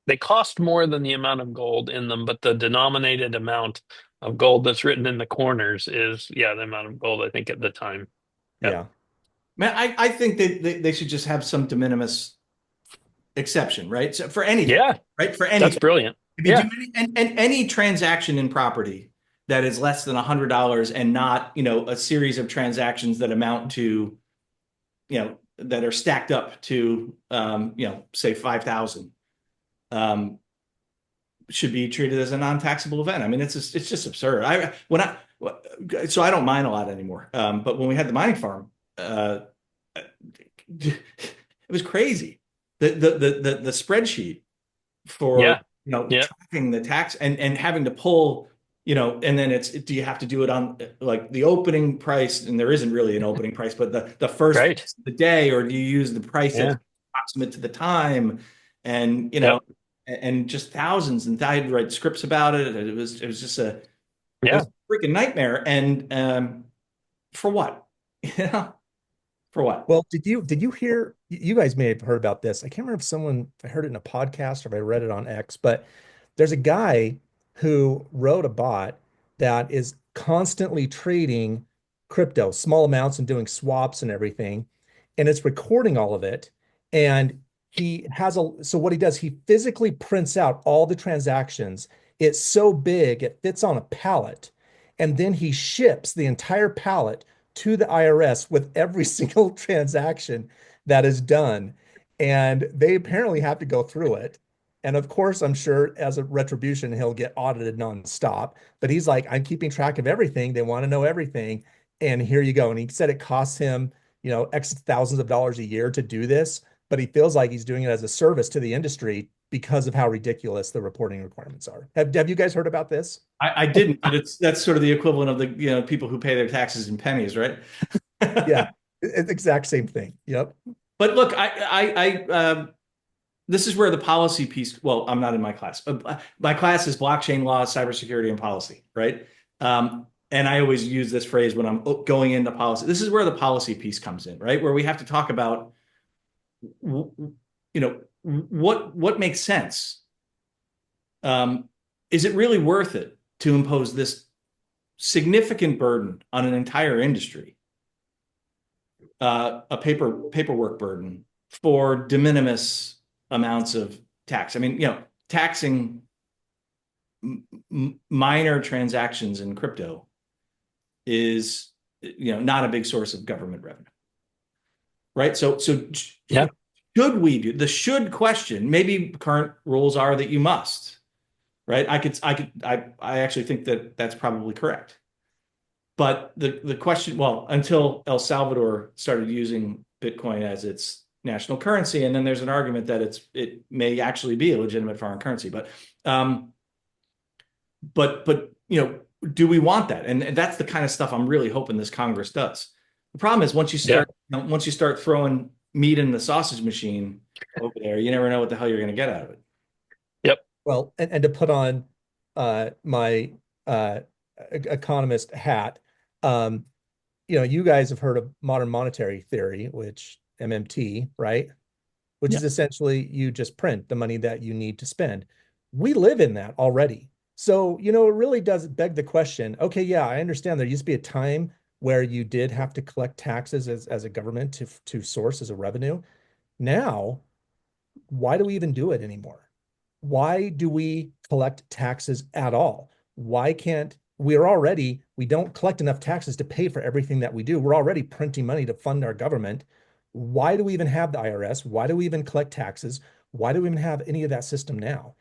They cost more than the amount of gold in them, but the denominated amount of gold that's written in the corners is, yeah, the amount of gold I think at the time. Yep. Yeah. Man, I think that they should just have some de minimis exception, right? So for anything, Yeah, right? For that's anything. brilliant. If you do Yeah. any transaction in property that is less than $100 and not, a series of transactions that amount to, that are stacked up to, say 5,000, should be treated as a non-taxable event. I mean, it's just absurd. So I don't mine a lot anymore. But when we had the mining farm, it was crazy. The spreadsheet for Yeah. Yeah. tracking the tax and having to pull, and then do you have to do it on like the opening price, and there isn't really an opening price, but the first Right. the day, or do you use the price that's Yeah. approximate to the time, and Yep. and just thousands, and I had to write scripts about it. It was just it was Yeah. a freaking nightmare, and for what? For what? Well, did you hear, you guys may have heard about this. I can't remember if I heard it in a podcast or if I read it on X, but there's a guy who wrote a bot that is constantly trading crypto, small amounts and doing swaps and everything, and it's recording all of it. And so what he does, he physically prints out all the transactions. It's so big, it fits on a pallet. And then he ships the entire pallet to the IRS with every single transaction that is done. And they apparently have to go through it. And of course, I'm sure as a retribution, he'll get audited nonstop. But he's like, I'm keeping track of everything. They want to know everything. And here you go. And he said it costs him, X thousands of dollars a year to do this, but he feels like he's doing it as a service to the industry because of how ridiculous the reporting requirements are. Have you guys heard about this? I didn't, but that's sort of the equivalent of the people who pay their taxes in pennies, right? Yeah, it's exact same thing. Yep. But look, this is where the policy piece. Well, I'm not in my class. My class is blockchain law, cybersecurity, and policy, right? And I always use this phrase when I'm going into policy. This is where the policy piece comes in, right? Where we have to talk about, what makes sense. Is it really worth it to impose this significant burden on an entire industry, a paperwork burden for de minimis amounts of tax. I mean, taxing minor transactions in crypto is, not a big source of government revenue, right? So Yeah. should we do the should question? Maybe current rules are that you must, right? I actually think that that's probably correct. But the question, well, until El Salvador started using Bitcoin as its national currency, and then there's an argument that it may actually be a legitimate foreign currency. But do we want that? And that's the kind of stuff I'm really hoping this Congress does. The problem is Yeah. once you start throwing meat in the sausage machine over there, you never know what the hell you're going to get out of it. Yep. Well, and to put on my economist hat, um, you guys have heard of modern monetary theory, which MMT, right? Which Yeah. is essentially you just print the money that you need to spend. We live in that already. So, it really does beg the question. Okay, yeah, I understand there used to be a time where you did have to collect taxes as a government to source as a revenue. Now, why do we even do it anymore? Why do we collect taxes at all? Why can't we don't collect enough taxes to pay for everything that we do. We're already printing money to fund our government. Why do we even have the IRS? Why do we even collect taxes? Why do we even have any of that system now?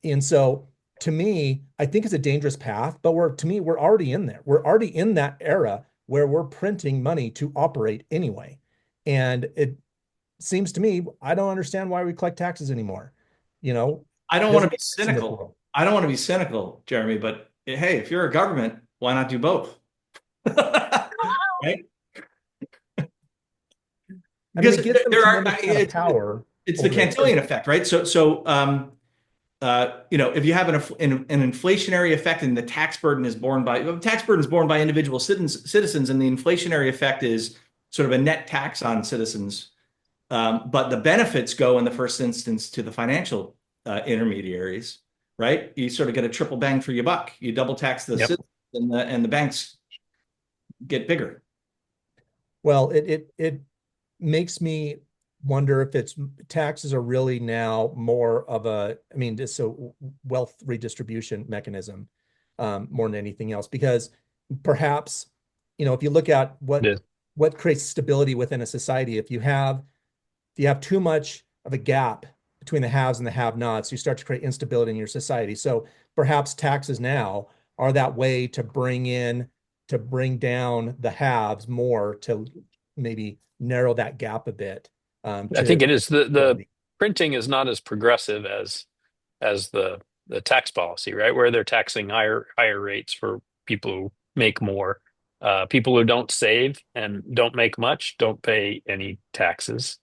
And so to me, I think it's a dangerous path, but we're already in there. We're already in that era where we're printing money to operate anyway. And it seems to me, I don't understand why we collect taxes anymor. You know, I don't want to doesn't be make sense in this cynical. world. I don't want to be cynical, Jeremy, but hey, if you're a government, why not do both? Right? I mean, Because it gives them a there are, tremendous amount of power it's the over it. Cantillon effect, right? If you have an inflationary effect and the tax burden is borne by individual citizens, and the inflationary effect is sort of a net tax on citizens, but the benefits go in the first instance to the financial intermediaries, right? You sort of get a triple bang for your buck. You double tax the Yep. citizens, and the banks get bigger. Well, it makes me wonder if it's taxes are really now more of I mean, just so wealth redistribution mechanism, more than anything else. Because perhaps, if you look at It is. what creates stability within a society, if you have too much of a gap between the haves and the have-nots, you start to create instability in your society. So perhaps taxes now are that way to bring down the haves more, to maybe narrow that gap a bit. I think To it is the printing is not as progressive as the tax policy, right? Where they're taxing higher rates for people who make more. People who don't save and don't make much don't pay any taxes,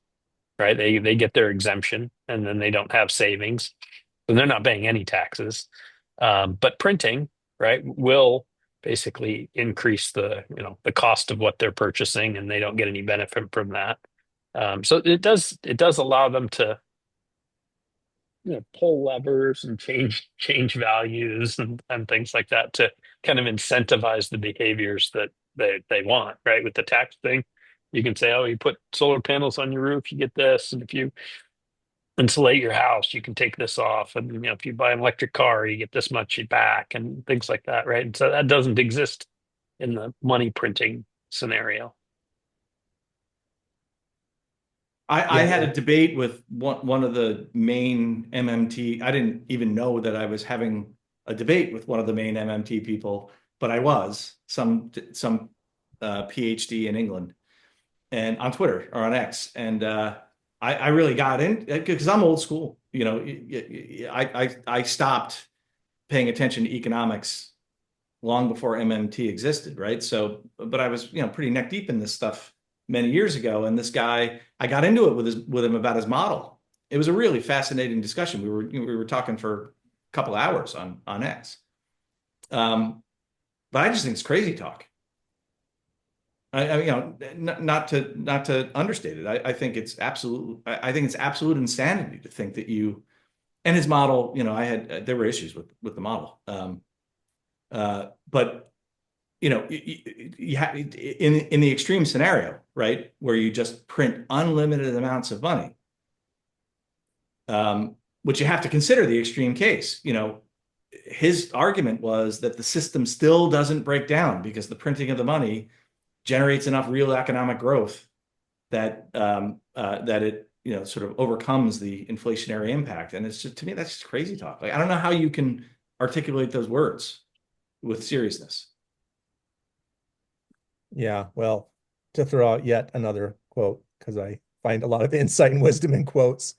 right? They get their exemption and then they don't have savings, so they're not paying any taxes. But printing, right, will basically increase the cost of what they're purchasing, and they don't get any benefit from that. So it does allow them to pull levers and change values and things like that to kind of incentivize the behaviors that they want, right? With the tax thing, you can say, oh, you put solar panels on your roof, you get this, and if you insulate your house, you can take this off, and if you buy an electric car, you get this much back, and things like that, right? And so that doesn't exist in the money printing scenario. I Yeah, had a debate with one of the main MMT. I didn't even know that I was having a debate with one of the main MMT people, but I was some PhD in England, and on Twitter or on X, and I really got in because I'm old school. I stopped paying attention to economics long before MMT existed, right? So, but I was, pretty neck deep in this stuff many years ago. And this guy, I got into it with him about his model. It was a really fascinating discussion. We were talking for a couple hours on X. But I just think it's crazy talk. Not to understate it. I think it's absolute insanity to think that and his model, there were issues with the model. But in the extreme scenario, right, where you just print unlimited amounts of money, which you have to consider the extreme case. His argument was that the system still doesn't break down because the printing of the money generates enough real economic growth that that it sort of overcomes the inflationary impact. And it's just, to me, that's just crazy talk. Like, I don't know how you can articulate those words with seriousness. Yeah, well, to throw out yet another quote, because I find a lot of insight and wisdom in quotes.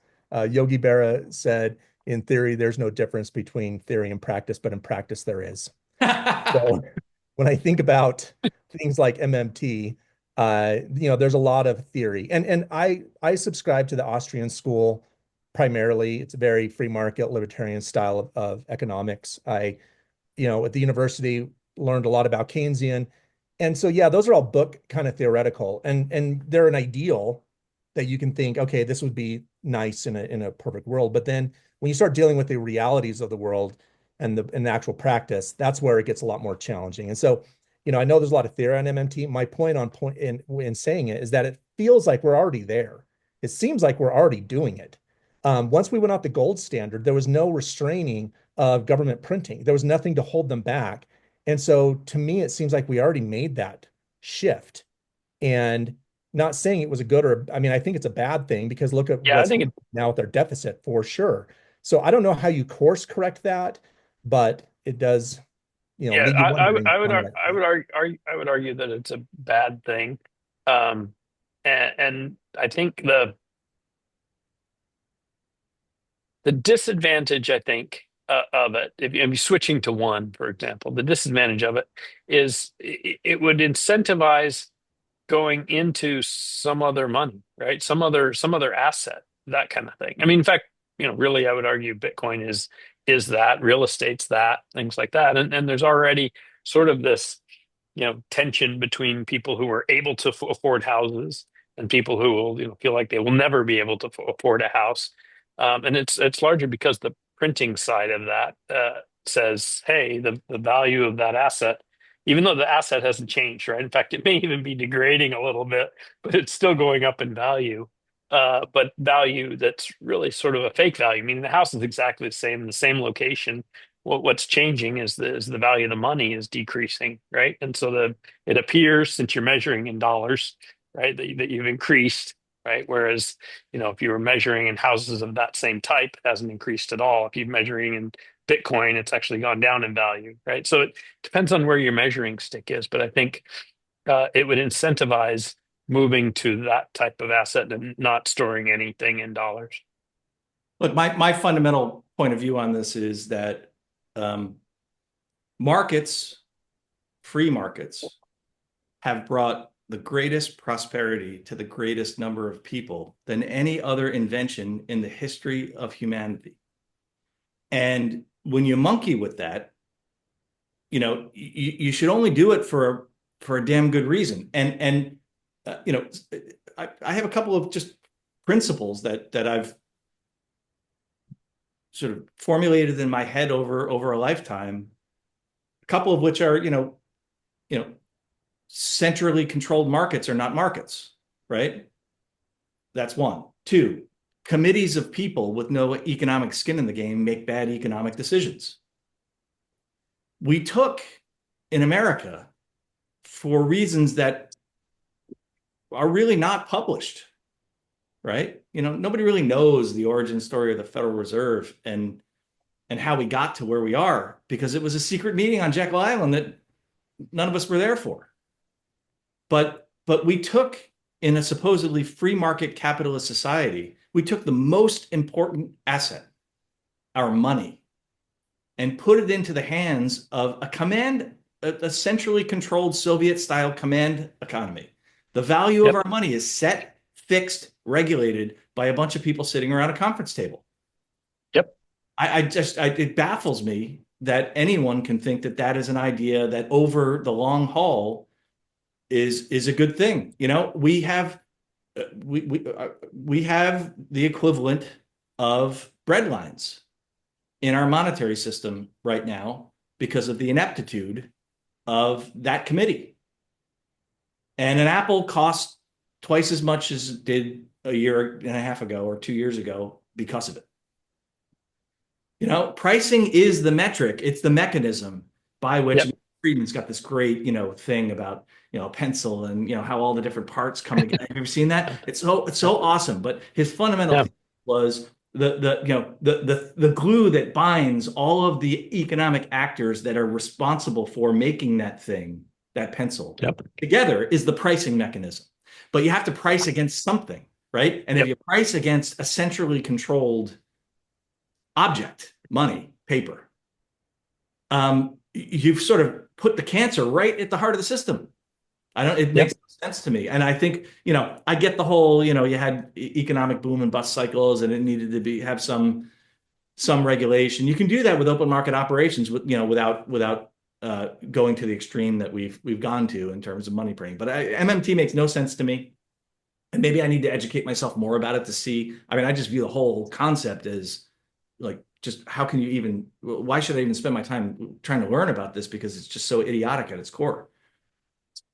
Yogi Berra said, in theory, there's no difference between theory and practice, but in practice, there is. So when I think about things like MMT, there's a lot of theory, and I subscribe to the Austrian school primarily. It's a very free market libertarian style of economics. At the university, learned a lot about Keynesian, and so yeah, those are all book kind of theoretical, and they're an ideal that you can think, okay, this would be nice in a perfect world, but then when you start dealing with the realities of the world and the actual practice, that's where it gets a lot more challenging. And so, I know there's a lot of theory on MMT. My point in saying it is that it feels like we're already there. It seems like we're already doing it. Once we went out the gold standard, there was no restraining of government printing. There was nothing to hold them back. And so to me, it seems like we already made that shift. And not saying it was a good or, I mean, I think it's a bad thing because look at Yeah, I what's think now with their deficit for sure. So I don't know how you course correct that, but it does, yeah, leave you wondering on that. I would argue that it's a bad thing. Um, and I think the disadvantage, I think, of it, if you're switching to one, for example, the disadvantage of it is it would incentivize going into some other money, right? Some other asset, that kind of thing. I mean, in fact, really, I would argue Bitcoin is that, real estate's that, things like that. And there's already sort of this, tension between people who are able to afford houses and people who will, feel like they will never be able to afford a house. And it's largely because the printing side of that says, hey, the value of that asset, even though the asset hasn't changed, right? In fact, it may even be degrading a little bit, but it's still going up in value. But value that's really sort of a fake value, meaning the house is exactly the same in the same location. What's changing is the value of the money is decreasing, right? And so it appears, since you're measuring in dollars, right, that you've increased, right? Whereas, if you were measuring in houses of that same type, it hasn't increased at all. If you're measuring in Bitcoin, it's actually gone down in value, right? So it depends on where your measuring stick is, but I think it would incentivize moving to that type of asset and not storing anything in dollars. Look, my fundamental point of view on this is that um, markets, free markets, have brought the greatest prosperity to the greatest number of people than any other invention in the history of humanity. And when you monkey with that, you should only do it for a damn good reason. And I have a couple of just principles that I've sort of formulated in my head over a lifetime. A couple of which are, centrally controlled markets are not markets, right? That's one. Two, committees of people with no economic skin in the game make bad economic decisions. We took in America, for reasons that are really not published, right? Nobody really knows the origin story of the Federal Reserve and how we got to where we are because it was a secret meeting on Jekyll Island that none of us were there for. But we took, in a supposedly free market capitalist society, we took the most important asset, our money, and put it into the hands of a centrally controlled Soviet-style command economy. The value of Yep. our money is set, fixed, regulated by a bunch of people sitting around a conference table. Yep. It baffles me that anyone can think that that is an idea that over the long haul is a good thing. We have we have the equivalent of bread lines in our monetary system right now because of the ineptitude of that committee. And an apple costs twice as much as it did a year and a half ago or 2 years ago because of it. Pricing is the metric. It's the mechanism by which Yep. Friedman's got this great, thing about, pencil and, how all the different parts come together. Have you ever seen that? It's so awesome. But his fundamental Yeah. thing was the glue that binds all of the economic actors that are responsible for making that thing, that pencil, Yep. together is the pricing mechanism. But you have to price against something, right? And if you price against a centrally controlled object, money, paper, you've sort of put the cancer right at the heart of the system. It makes sense to me. And I think, I get the whole, you had economic boom and bust cycles and it needed to have some regulation. You can do that with open market operations without going to the extreme that we've gone to in terms of money printing. But MMT makes no sense to me. And maybe I need to educate myself more about it to see. I mean, I just view the whole concept as like, just how can you even, why should I even spend my time trying to learn about this? Because it's just so idiotic at its core.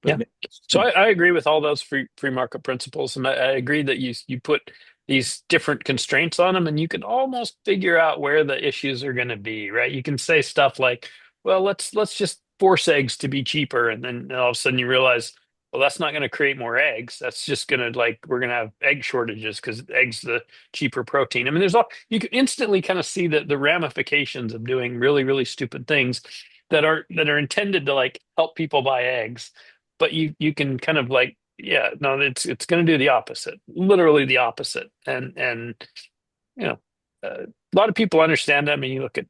But So I agree with all those free market principles, and I agree that you put these different constraints on them, and you can almost figure out where the issues are going to be, right? You can say stuff like, "Well, let's just force eggs to be cheaper," and then all of a sudden you realize, well, that's not going to create more eggs. That's just going to we're going to have egg shortages because eggs the cheaper protein. I mean, you can instantly kind of see the ramifications of doing really really stupid things that are intended to help people buy eggs, but you can kind of no, it's going to do the opposite, literally the opposite. And a lot of people understand that. I mean, you look at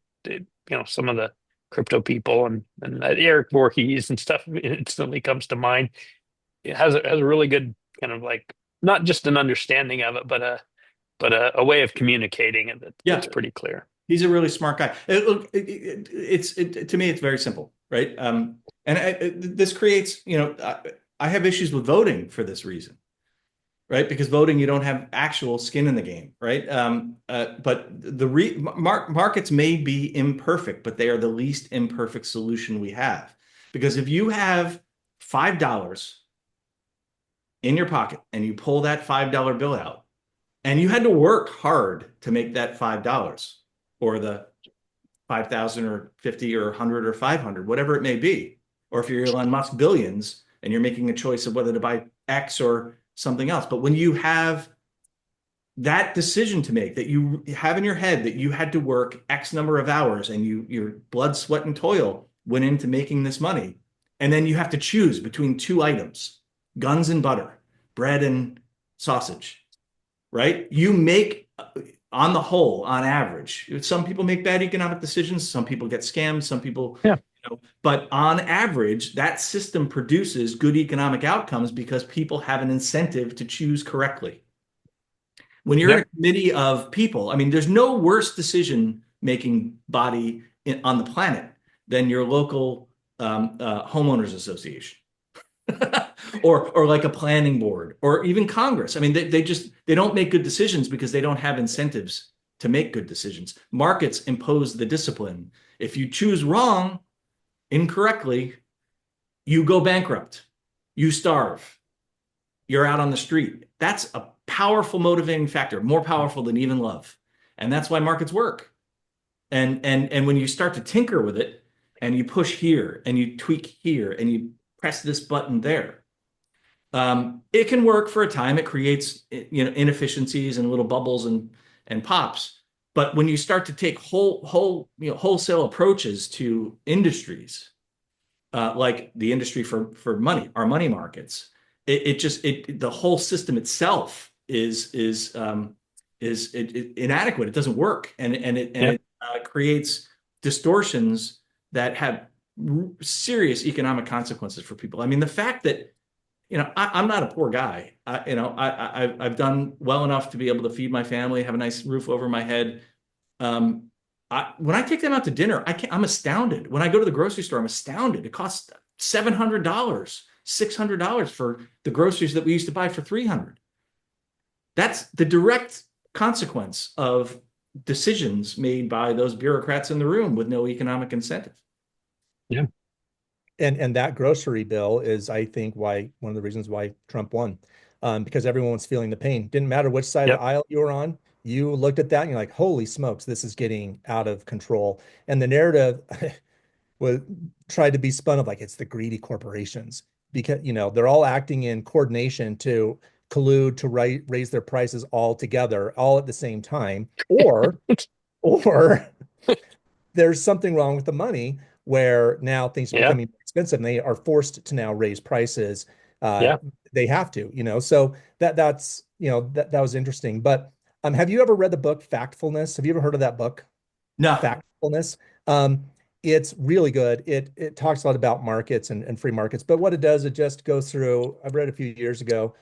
some of the crypto people and Eric Voorhees and stuff instantly comes to mind. It has a really good kind of not just an understanding of it, but a way of communicating it that's pretty clear. He's a really smart guy. To me, it's very simple, right? This creates, I have issues with voting for this reason, right? Because voting, you don't have actual skin in the game, right? But markets may be imperfect, but they are the least imperfect solution we have. Because if you have $5 in your pocket and you pull that $5 bill out, and you had to work hard to make that $5 or the 5,000 or 50 or 100 or 500, whatever it may be. Or if you're Elon Musk billions and you're making a choice of whether to buy X or something else. But when you have that decision to make, that you have in your head that you had to work X number of hours and your blood, sweat, and toil went into making this money. And then you have to choose between two items, guns and butter, bread and sausage, right? You make, on the whole, on average, some people make bad economic decisions, some people get scammed, some people, but on average, that system produces good economic outcomes because people have an incentive to choose correctly. When you're in a committee of people, I mean, there's no worse decision-making body on the planet than your local homeowners association. or like a planning board or even Congress. I mean, they don't make good decisions because they don't have incentives to make good decisions. Markets impose the discipline. If you choose wrong, incorrectly, you go bankrupt, you starve, you're out on the street. That's a powerful motivating factor, more powerful than even love. And that's why markets work. And when you start to tinker with it and you push here and you tweak here and you press this button there, it can work for a time. It creates inefficiencies and little bubbles and pops. But when you start to take wholesale approaches to industries, like the industry for money, our money markets, the whole system itself is inadequate. It doesn't work, and it creates distortions that have serious economic consequences for people. I mean, the fact that I'm not a poor guy. I've done well enough to be able to feed my family, have a nice roof over my head. When I take them out to dinner, I'm astounded. When I go to the grocery store, I'm astounded. It costs $700, $600 for the groceries that we used to buy for $300. That's the direct consequence of decisions made by those bureaucrats in the room with no economic incentive. Yeah. And that grocery bill is, I think, why one of the reasons why Trump won, because everyone was feeling the pain. Didn't matter which side of Yep. the aisle you were on. You looked at that and you're like, holy smokes, this is getting out of control. And the narrative was tried to be spun of like it's the greedy corporations because they're all acting in coordination to collude to raise their prices all together, all at the same time, or there's something wrong with the money where now things are Yeah. becoming more expensive and they are forced to now raise prices. Uh, Yeah. they have to, so that was interesting. But have you ever read the book Factfulness? Have you ever heard of that book? No. Factfulness. It's really good. It talks a lot about markets and free markets, but what it does, it just goes through, I've read a few years ago,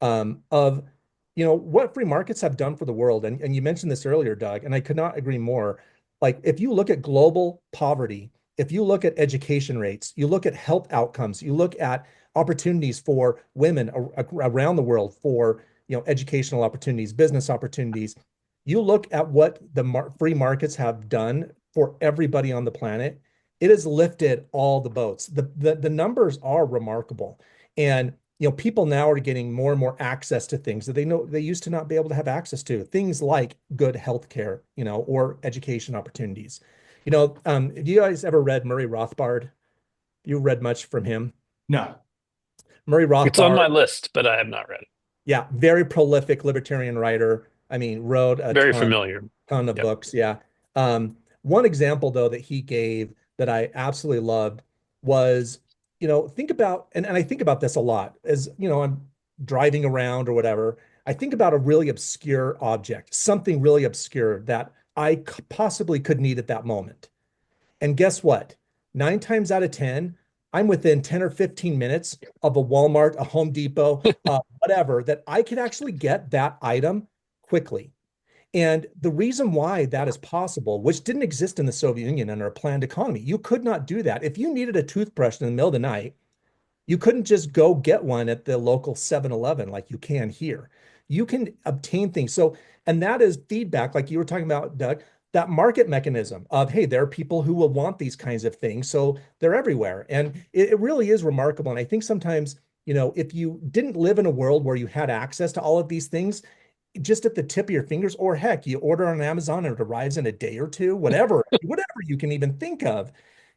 of what free markets have done for the world. And you mentioned this earlier, Doug, and I could not agree more. Like if you look at global poverty, if you look at education rates, you look at health outcomes, you look at opportunities for women around the world for educational opportunities, business opportunities. You look at what the free markets have done for everybody on the planet. It has lifted all the boats. The numbers are remarkable, and people now are getting more and more access to things that they know they used to not be able to have access to. Things like good health care, or education opportunities. Have you guys ever read Murray Rothbard? You read much from him? No. Murray It's on Rothbard, my list, but I have not read it. yeah, very prolific libertarian writer. I mean, wrote a Very ton familiar. ton of Yep. books. Yeah. One example though that he gave that I absolutely loved was, think about, and I think about this a lot as, I'm driving around or whatever. I think about a really obscure object, something really obscure that I possibly could need at that moment. And guess what? 9 times out of 10, I'm within 10 or 15 minutes of a Walmart, a Home Depot, whatever, that I could actually get that item quickly. And the reason why that is possible, which didn't exist in the Soviet Union under a planned economy, you could not do that. If you needed a toothbrush in the middle of the night, you couldn't just go get one at the local 7-Eleven like you can here. You can obtain things. So, and that is feedback, like you were talking about, Doug, that market mechanism of, hey, there are people who will want these kinds of things. So they're everywhere. And it really is remarkable. And I think sometimes, if you didn't live in a world where you had access to all of these things, just at the tip of your fingers, or heck, you order on Amazon and it arrives in a day or two, whatever you can even think of,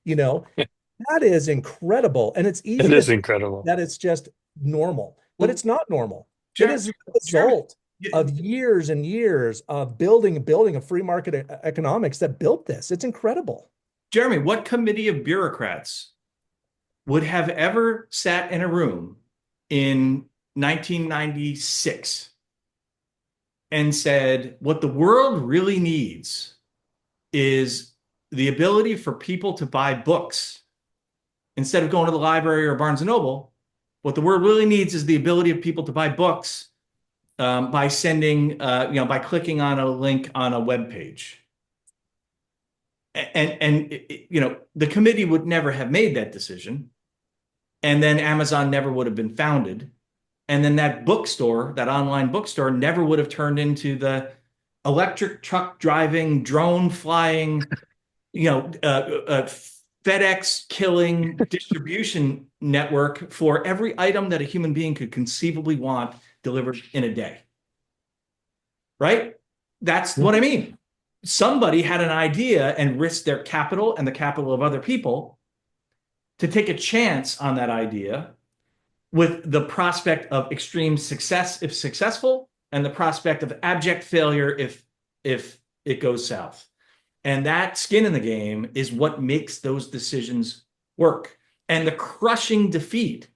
you know, that is incredible. And it's It easy to is think incredible. that it's just normal, but Well, it's not normal. It Jeremy, is the Jeremy, result of years and years of building a free market economics that built this. It's incredible. Jeremy, what committee of bureaucrats would have ever sat in a room in 1996 and said, what the world really needs is the ability for people to buy books instead of going to the library or Barnes and Noble? What the world really needs is the ability of people to buy books by sending, by clicking on a link on a web page. And the committee would never have made that decision, and then Amazon never would have been founded, and then that bookstore, that online bookstore, never would have turned into the electric truck driving, drone flying, FedEx killing distribution network for every item that a human being could conceivably want delivered in a day. Right? That's what I mean. Somebody had an idea and risked their capital and the capital of other people to take a chance on that idea with the prospect of extreme success if successful, and the prospect of abject failure if it goes south. And that skin in the game is what makes those decisions work. And the crushing defeat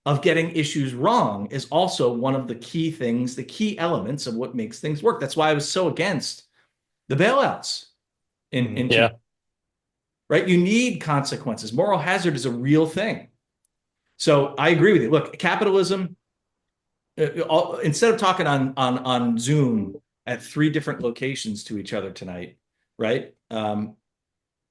of getting issues wrong is also one of the key things, the key elements of what makes things work. That's why I was so against the bailouts in Yeah. right? You need consequences. Moral hazard is a real thing. So I agree with you. Look, capitalism, instead of talking on Zoom at 3 different locations to each other tonight, right?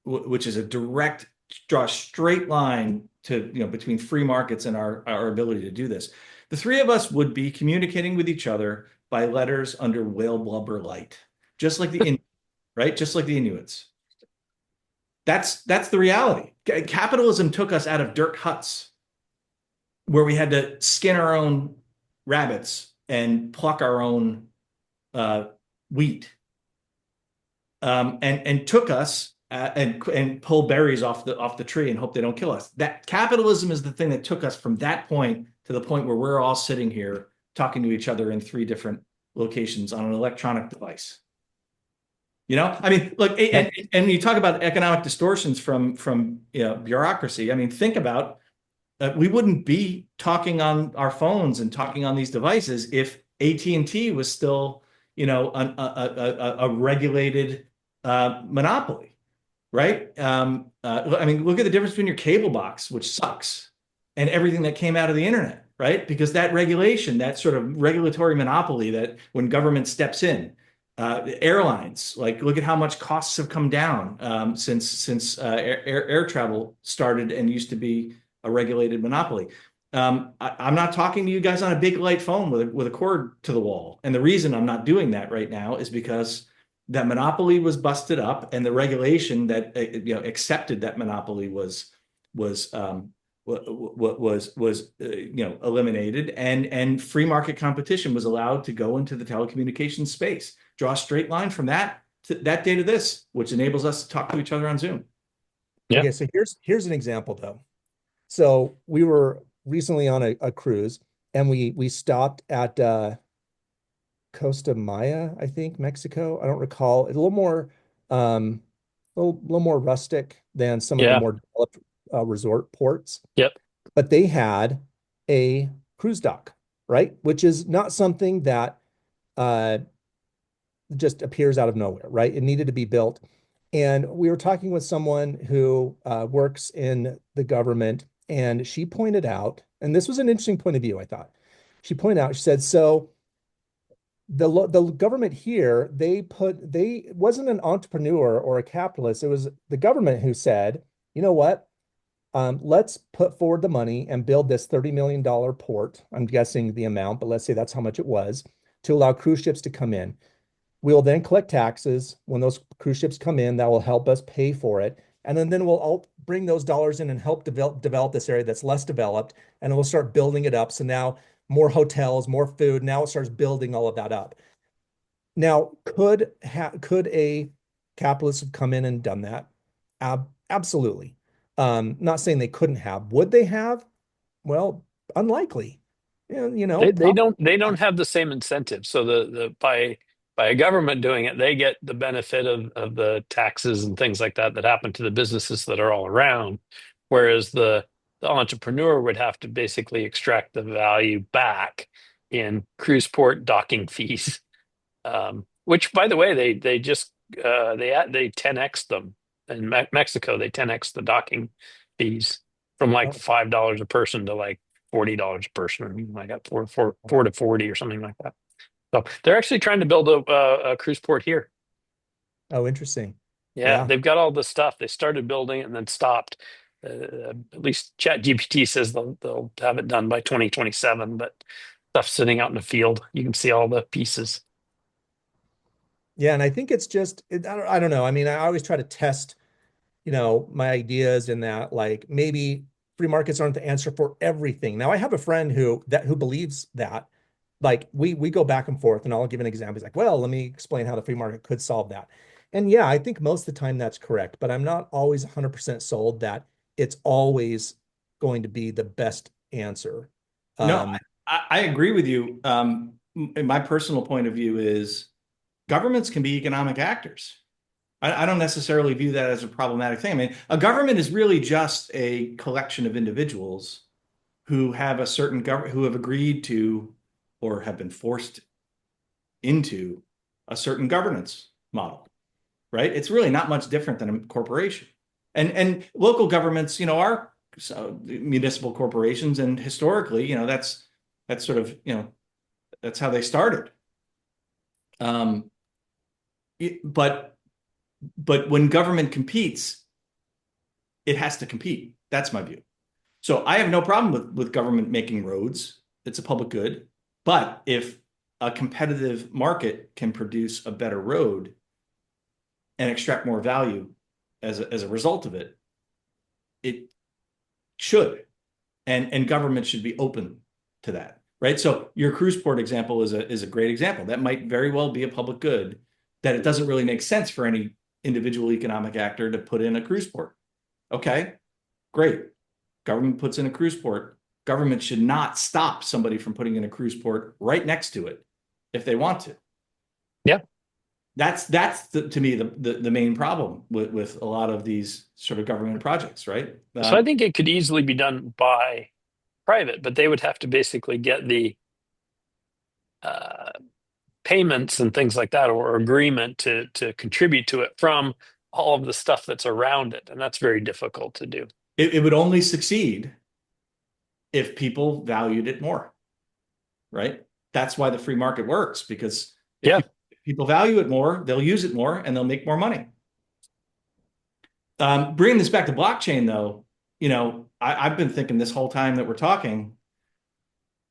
Which is a direct draw straight line to between free markets and our ability to do this. The three of us would be communicating with each other by letters under whale blubber light, just like the right, just like the Inuits. That's the reality. Capitalism took us out of dirt huts where we had to skin our own rabbits and pluck our own uh, wheat, and took us and pull berries off the tree and hope they don't kill us. That capitalism is the thing that took us from that point to the point where we're all sitting here talking to each other in three different locations on an electronic device. I mean, look, Yeah. and you talk about economic distortions from bureaucracy. I mean, think about we wouldn't be talking on our phones and talking on these devices if AT&T was still, a regulated monopoly, right? I mean, look at the difference between your cable box, which sucks, and everything that came out of the internet, right? Because that regulation, that sort of regulatory monopoly that when government steps in, airlines, like look at how much costs have come down since air travel started and used to be a regulated monopoly. I'm not talking to you guys on a big light phone with a cord to the wall. And the reason I'm not doing that right now is because that monopoly was busted up, and the regulation that accepted that monopoly was eliminated, and free market competition was allowed to go into the telecommunications space. Draw a straight line from that day to this, which enables us to talk to each other on Zoom. Yeah. Okay, so here's an example though. So we were recently on a cruise, and we stopped at Costa Maya, I think, Mexico. I don't recall. It's a little more little more rustic than some of the Yeah. more developed resort ports, Yep. but they had a cruise dock, right? Which is not something that uh, just appears out of nowhere, right? It needed to be built. And we were talking with someone who works in the government, and she pointed out, and this was an interesting point of view, I thought. She pointed out, she said, so the government here, they it wasn't an entrepreneur or a capitalist. It was the government who said, you know what? Let's put forward the money and build this $30 million port. I'm guessing the amount, but let's say that's how much it was to allow cruise ships to come in. We'll then collect taxes when those cruise ships come in. That will help us pay for it. And then we'll all bring those dollars in and help develop this area that's less developed. And we'll start building it up. So now more hotels, more food. Now it starts building all of that up. Now, could a capitalist have come in and done that? Absolutely. Not saying they couldn't have. Would they have? Well, unlikely. They don't have the same incentive. So the by a government doing it, they get the benefit of the taxes and things like that happen to the businesses that are all around. Whereas the entrepreneur would have to basically extract the value back in cruise port docking fees. Which, by the way, they just they 10x them in Mexico. They 10x the docking fees from like $5 a person to like $40 a person, or something like that, four to 40 or something like that. So they're actually trying to build a cruise port here. Oh, interesting. Yeah, Yeah. they've got all the stuff. They started building it and then stopped. At least ChatGPT says they'll have it done by 2027, but stuff's sitting out in the field. You can see all the pieces. Yeah, and I think it's just I don't know. I mean, I always try to test, my ideas in that like maybe free markets aren't the answer for everything. Now, I have a friend who believes that. Like we go back and forth, and I'll give an example. He's like, "Well, let me explain how the free market could solve that." And yeah, I think most of the time that's correct, but I'm not always 100% sold that it's always going to be the best answer. No, Um, I agree with you. My personal point of view is governments can be economic actors. I don't necessarily view that as a problematic thing. I mean, a government is really just a collection of individuals who have a certain government, who have agreed to or have been forced into a certain governance model, right? It's really not much different than a corporation. And local governments, are municipal corporations, and historically, that's sort of, that's how they started. Um, but when government competes, it has to compete. That's my view. So I have no problem with government making roads. It's a public good. But if a competitive market can produce a better road and extract more value as a result of it, it should, and government should be open to that, right? So your cruise port example is a great example. That might very well be a public good that it doesn't really make sense for any individual economic actor to put in a cruise port. Okay, great. Government puts in a cruise port. Government should not stop somebody from putting in a cruise port right next to it if they want to. Yeah. To me the main problem with a lot of these sort of government projects, right? So I think it could easily be done by private, but they would have to basically get the uh, payments and things like that, or agreement to contribute to it from all of the stuff that's around it, and that's very difficult to do. It would only succeed if people valued it more, right? That's why the free market works, because Yeah. if people value it more, they'll use it more and they'll make more money. Bringing this back to blockchain, though, I've been thinking this whole time that we're talking,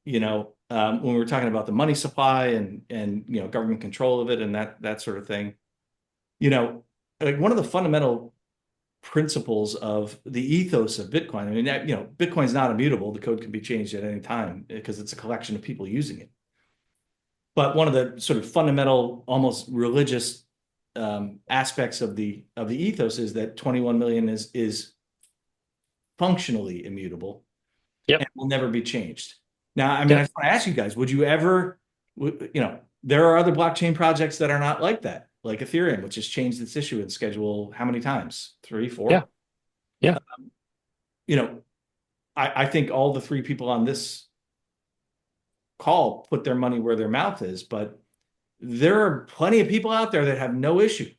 when we were talking about the money supply and government control of it and that sort of thing, like one of the fundamental principles of the ethos of Bitcoin. I mean, Bitcoin's not immutable. The code can be changed at any time because it's a collection of people using it. But one of the sort of fundamental, almost religious aspects of the ethos is that 21 million is functionally immutable. Yep. And will never be changed. Now, I mean, I just want to ask you guys, would you ever, there are other blockchain projects that are not like that, like Ethereum, which has changed its issuance schedule how many times? 3, 4? Yeah. Yeah. I think all the 3 people on this call put their money where their mouth is, but there are plenty of people out there that have no issue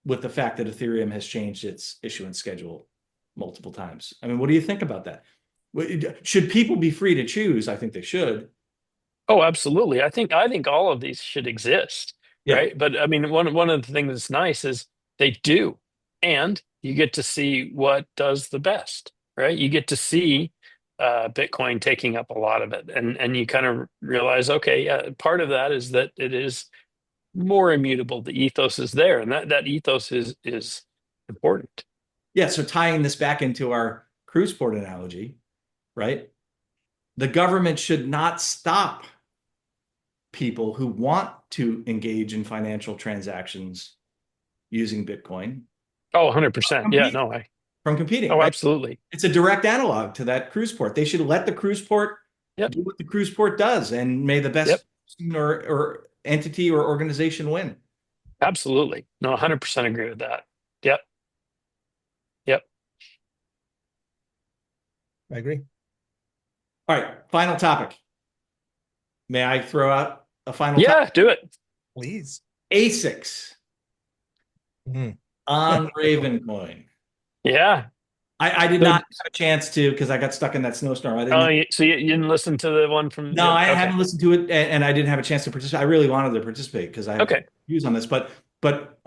with the fact that Ethereum has changed its issuance schedule multiple times. I mean, what do you think about that? Should people be free to choose? I think they should. Oh, absolutely. I think all of these should exist, right? But I mean, one of the things that's nice is they do, and you get to see what does the best, right? You get to see Bitcoin taking up a lot of it, and you kind of realize, okay, yeah, part of that is that it is more immutable. The ethos is there, and that ethos is important. Yeah. So tying this back into our cruise port analogy, right? The government should not stop people who want to engage in financial transactions using Bitcoin. Oh, 100%. Yeah, no, from competing. oh, Right? absolutely. It's a direct analog to that cruise port. They should let the cruise port Yep. do what the cruise port does, and may the best Yep. person or entity or organization win. Absolutely. No, 100% agree with that. Yep. Yep. I agree. All right, final topic. May I throw out a final Yeah, topic? do it. Please. ASICs on Ravencoin. Yeah. I did not have a chance to, because I got stuck in that snowstorm. I didn't. Oh, so you didn't listen to the one from? No, I Okay. haven't listened to it, and I didn't have a chance to participate. I really wanted to participate because I have views on this. But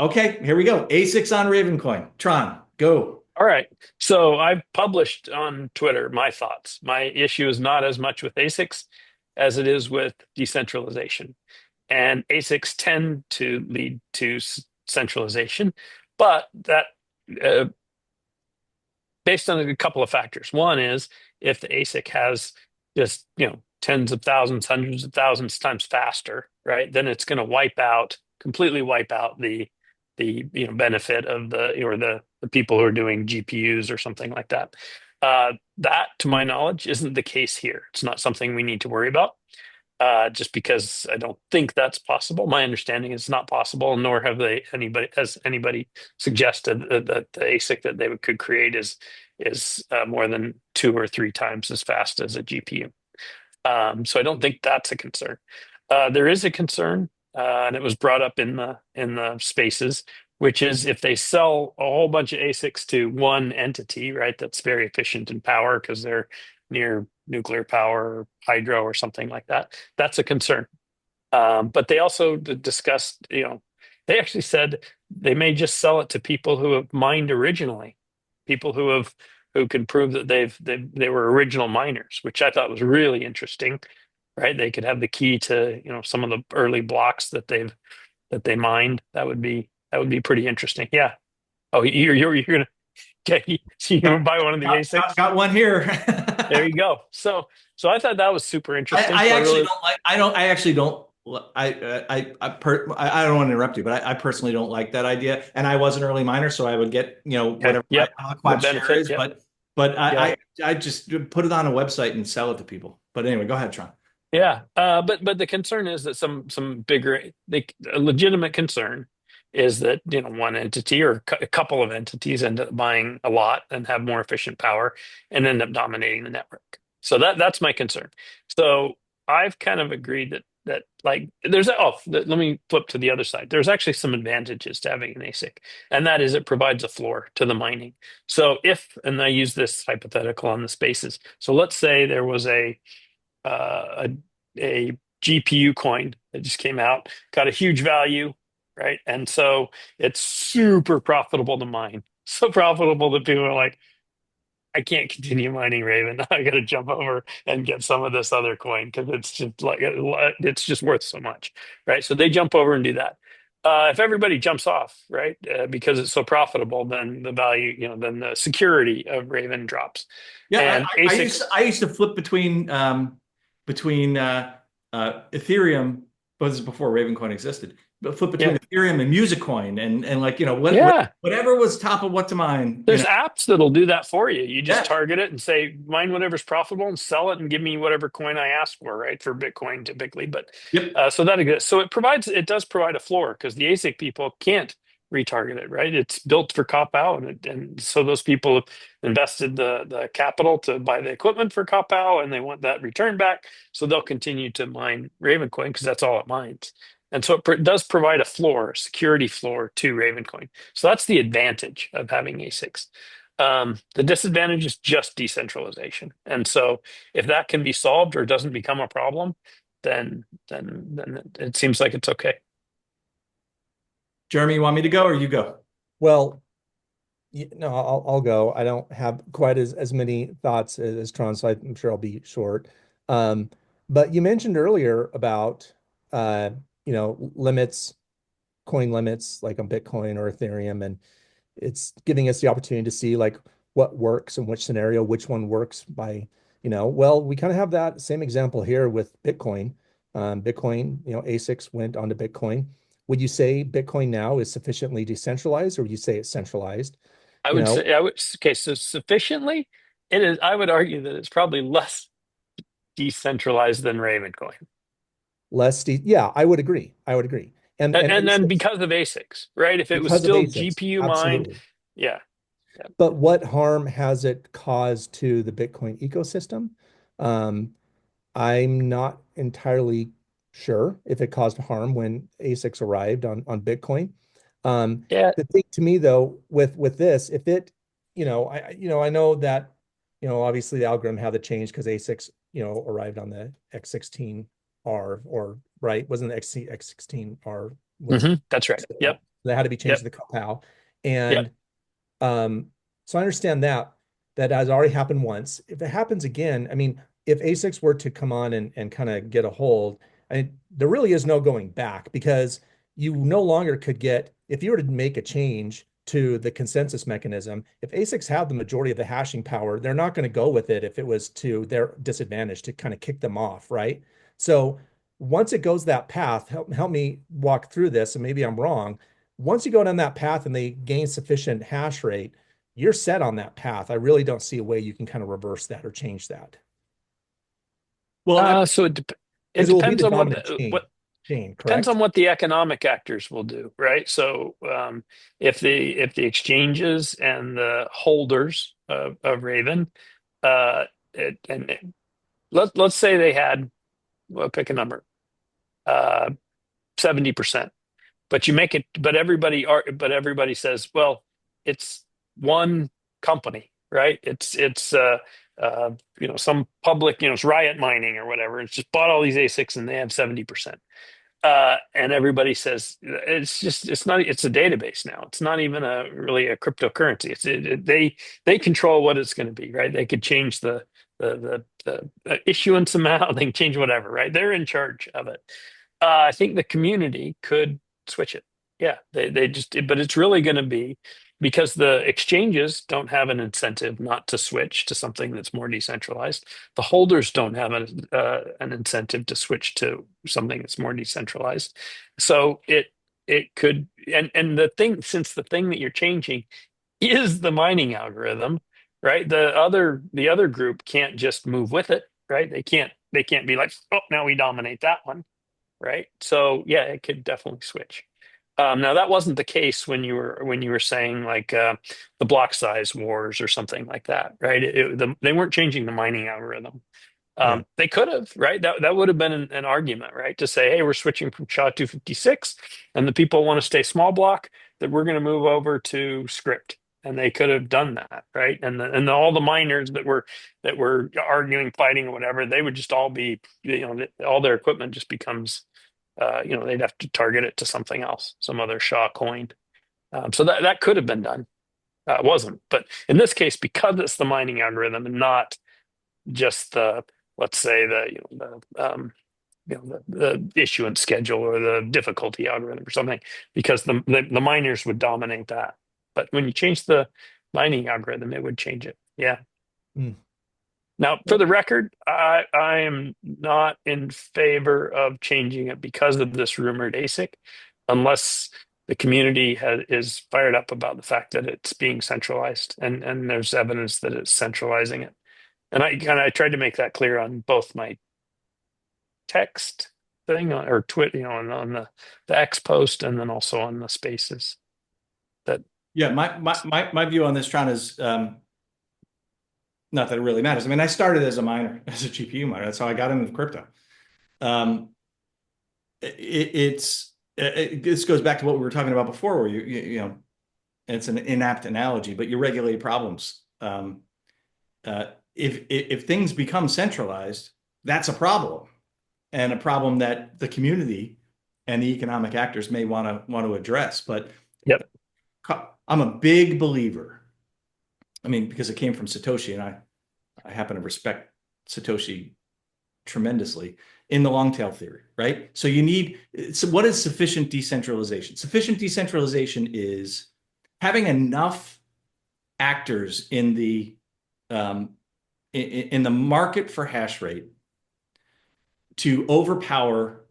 okay, here we go. ASICs on Ravencoin. Tron, go. All right. So I've published on Twitter my thoughts. My issue is not as much with ASICs as it is with decentralization. And ASICs tend to lead to centralization, but that uh, based on a couple of factors. One is if the ASIC has just, tens of thousands, hundreds of thousands times faster, right? Then it's going to completely wipe out the benefit of the people who are doing GPUs or something like that. That, to my knowledge, isn't the case here. It's not something we need to worry about. Just because I don't think that's possible. My understanding is not possible, nor has anybody suggested that the ASIC that they could create is more than 2 or 3 times as fast as a GPU. So I don't think that's a concern. There is a concern, and it was brought up in the spaces, which is if they sell a whole bunch of ASICs to one entity, right? That's very efficient in power because they're near nuclear power or hydro or something like that. That's a concern. But they also discussed, they actually said they may just sell it to people who have mined originally, people who can prove that they were original miners, which I thought was really interesting. Right? They could have the key to, some of the early blocks that they mined. That would be pretty interesting. Yeah. Oh, you're gonna okay, so you're gonna buy one of the ASICs? Got one here. There you go. So I thought that was super interesting. I So I actually really don't like. I don't. I actually don't. I don't want to interrupt you, but I personally don't like that idea. And I was an early miner, so I would get okay. whatever my Yep. The aliquot share benefit. is. Yep. But Yep. I just put it on a website and sell it to people. But anyway, go ahead, Tron. Yeah, but the concern is that some bigger, a legitimate concern is that one entity or a couple of entities end up buying a lot and have more efficient power and end up dominating the network. So that's my concern. So I've kind of agreed that like let me flip to the other side. There's actually some advantages to having an ASIC, and that is it provides a floor to the mining. So if, and I use this hypothetical on the spaces. So let's say there was a a GPU coin that just came out, got a huge value, right? And so it's super profitable to mine. So profitable that people are like, I can't continue mining Raven. I got to jump over and get some of this other coin because it's just like it's just worth so much, right? So they jump over and do that. If everybody jumps off, right, because it's so profitable, then the value, then the security of Raven drops. Yeah, And ASICs, I used to flip between Ethereum, but this is before Ravencoin existed. But flip yeah, between Ethereum and Musicoin and like yeah. whatever was top of what to mine. There's apps that'll do that for you. You just Yeah, target it and say, mine whatever's profitable and sell it and give me whatever coin I ask for, right? For Bitcoin typically. But yep. so that exists. So it does provide a floor because the ASIC people can't retarget it, right? It's built for KawPow and so those people have invested the capital to buy the equipment for KawPow and they want that return back. So they'll continue to mine Ravencoin because that's all it mines. And so it does provide a floor, security floor to Ravencoin. So that's the advantage of having ASICs. The disadvantage is just decentralization. And so if that can be solved or doesn't become a problem, then it seems like it's okay. Jeremy, you want me to go or you go? Well, no, I'll go. I don't have quite as many thoughts as Tron, so I'm sure I'll be short. Um, but you mentioned earlier about uh, limits, coin limits, like on Bitcoin or Ethereum, and it's giving us the opportunity to see like what works in which scenario, which one works by, well, we kind of have that same example here with Bitcoin. Bitcoin, ASICs went onto Bitcoin. Would you say Bitcoin now is sufficiently decentralized, or would you say it's centralized? I You would know, say okay, so sufficiently it is I would argue that it's probably less decentralized than Ravencoin. yeah, I would agree. I would agree. And And then ASICs, because of ASICs, right? If it was because of still ASICs, GPU mined, absolutely. yeah. Yeah. But what harm has it caused to the Bitcoin ecosystem? Um, I'm not entirely sure if it caused harm when ASICs arrived on Bitcoin. Yeah. The thing to me though, with this, if it, I know that, obviously the algorithm had to change because ASICs, arrived on the X16R or right, wasn't the X16R was That's right. Yep. that had to be changed Yep. to the KawPow. Yep. And um, so I understand that has already happened once. If it happens again, I mean, if ASICs were to come on and kind of get a hold, there really is no going back because you no longer could get, if you were to make a change to the consensus mechanism, if ASICs have the majority of the hashing power, they're not going to go with it if it was to their disadvantage to kind of kick them off, right? So once it goes that path, help me walk through this, and maybe I'm wrong. Once you go down that path and they gain sufficient hash rate, you're set on that path. I really don't see a way you can kind of reverse that or change that Well, So it because it will be depends the on dominant chain, depends correct? on what the economic actors will do, right? So if the exchanges and the holders of Raven, and let's say they had, well, pick a number, uh, 70%. But you make it, but everybody says, well, it's one company, right? Uh, some public, it's Riot Mining or whatever. It's just bought all these ASICs and they have 70%. And everybody says it's not, it's a database now. It's not even really a cryptocurrency. They control what it's going to be, right? They could change the issuance amount. They can change whatever, right? They're in charge of it. I think the community could switch it. Yeah, they just, but it's really going to be because the exchanges don't have an incentive not to switch to something that's more decentralized. The holders don't have an incentive to switch to something that's more decentralized. So it could, and the thing, since the thing that you're changing is the mining algorithm, right? The other group can't just move with it, right? They can't be like, oh, now we dominate that one, right? So yeah, it could definitely switch. Now that wasn't the case when you were saying like the block size wars or something like that, right? They weren't changing the mining algorithm. Yeah. They could have, right? That would have been an argument, right? To say, hey, we're switching from SHA-256, and the people want to stay small block, that we're going to move over to script, and they could have done that, right? All the miners that were arguing, fighting, or whatever, they would just all be, all their equipment just becomes, they'd have to target it to something else, some other SHA coin. So that could have been done. It wasn't, but in this case, because it's the mining algorithm and not just the, let's say the issuance schedule or the difficulty algorithm or something, because the miners would dominate that. But when you change the mining algorithm, it would change it. Yeah. Mm. Now, for the record, I am not in favor of changing it because of this rumored ASIC, unless the community is fired up about the fact that it's being centralized, and there's evidence that it's centralizing it. And I tried to make that clear on both my text thing or twit, on the X post, and then also on the spaces. That Yeah, my view on this, Tron, is not that it really matters. I mean, I started as a miner, as a GPU miner. That's how I got into crypto. Um, this goes back to what we were talking about before, where and it's an inapt analogy, but you regulate problems. If things become centralized, that's a problem, and a problem that the community and the economic actors may want to address. But yep. I'm a big believer. I mean, because it came from Satoshi, and I happen to respect Satoshi tremendously in the long tail theory, right? So what is sufficient decentralization? Sufficient decentralization is having enough actors in the market for hash rate to overpower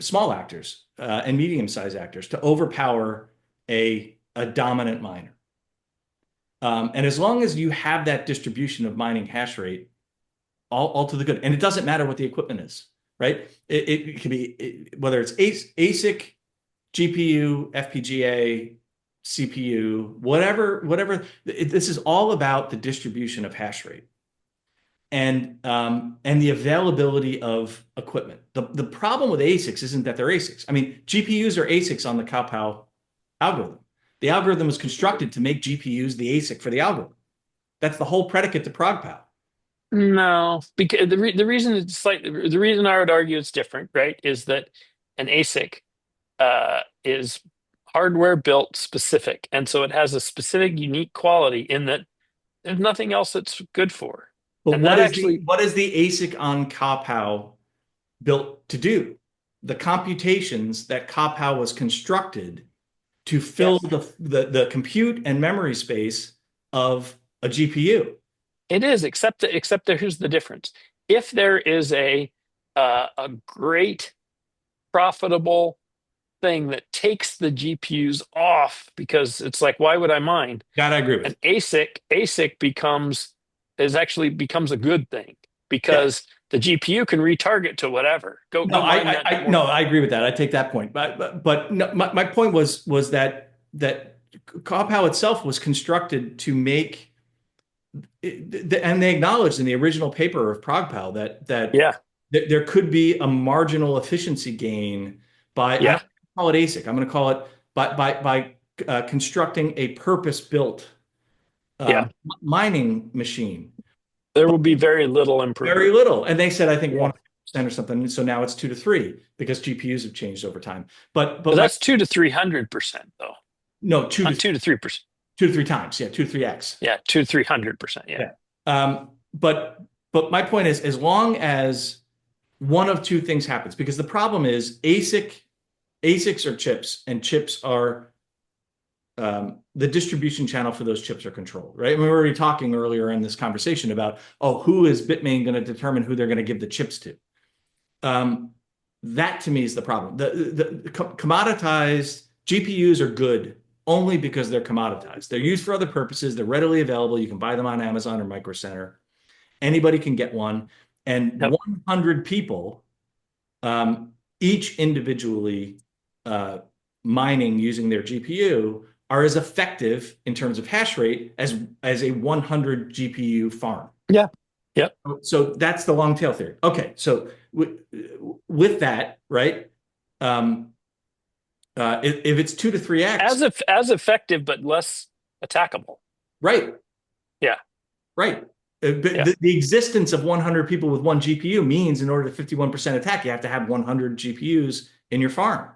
small actors and medium-sized actors, to overpower a dominant miner. And as long as you have that distribution of mining hash rate, all to the good. And it doesn't matter what the equipment is, right? It can be, whether it's ASIC, GPU, FPGA, CPU, whatever. This is all about the distribution of hash rate and the availability of equipment. The problem with ASICs isn't that they're ASICs. I mean, GPUs are ASICs on the KawPow algorithm. The algorithm was constructed to make GPUs the ASIC for the algorithm. That's the whole predicate to ProgPow. No, because the reason I would argue it's different, right, is that an ASIC is hardware built specific, and so it has a specific unique quality in that there's nothing else that's good for. But And that actually, what is the ASIC on KawPow built to do? The computations that KawPow was constructed to fill yes, the compute and memory space of a GPU. it is, except that here's the difference. If there is a great profitable thing that takes the GPUs off, because it's like, why would I mine? That I agree An with. ASIC becomes a good thing Yeah. because the GPU can retarget to whatever. No, Go mine that more. no, I agree with that. I take that point. But no, my point was that KawPow itself was constructed to make, and they acknowledged in the original paper of ProgPow that Yeah, there could be a marginal efficiency gain by, I yeah, don't call it ASIC. I'm going to call it by constructing a purpose-built yeah. mining machine. There But will be very little very improvement. little. And they said, I think Yeah, 1% or something. So now it's 2 to 3 because GPUs have changed over time. but But my that's 2 to 300% though, no, not 2 to 3%. 2 to 3 times. Yeah, 2 to 3x. Yeah, 2 to 300%. Yeah, Yeah. But my point is, as long as one of two things happens, because the problem is ASICs are chips, and chips are the distribution channel for those chips are controlled, right? We were already talking earlier in this conversation about, oh, who is Bitmain going to determine who they're going to give the chips to? That to me is the problem. The commoditized GPUs are good only because they're commoditized. They're used for other purposes. They're readily available. You can buy them on Amazon or Micro Center. Anybody can get one. And Yep. 100 people, each individually mining using their GPU, are as effective in terms of hash rate as a 100 GPU farm. Yeah. Yep. So that's the long tail theory. Okay, so with that, right? If it's 2 to 3x, As effective but less attackable. right? Yeah. Right. Yeah. The existence of 100 people with one GPU means in order to 51% attack, you have to have 100 GPUs in your farm.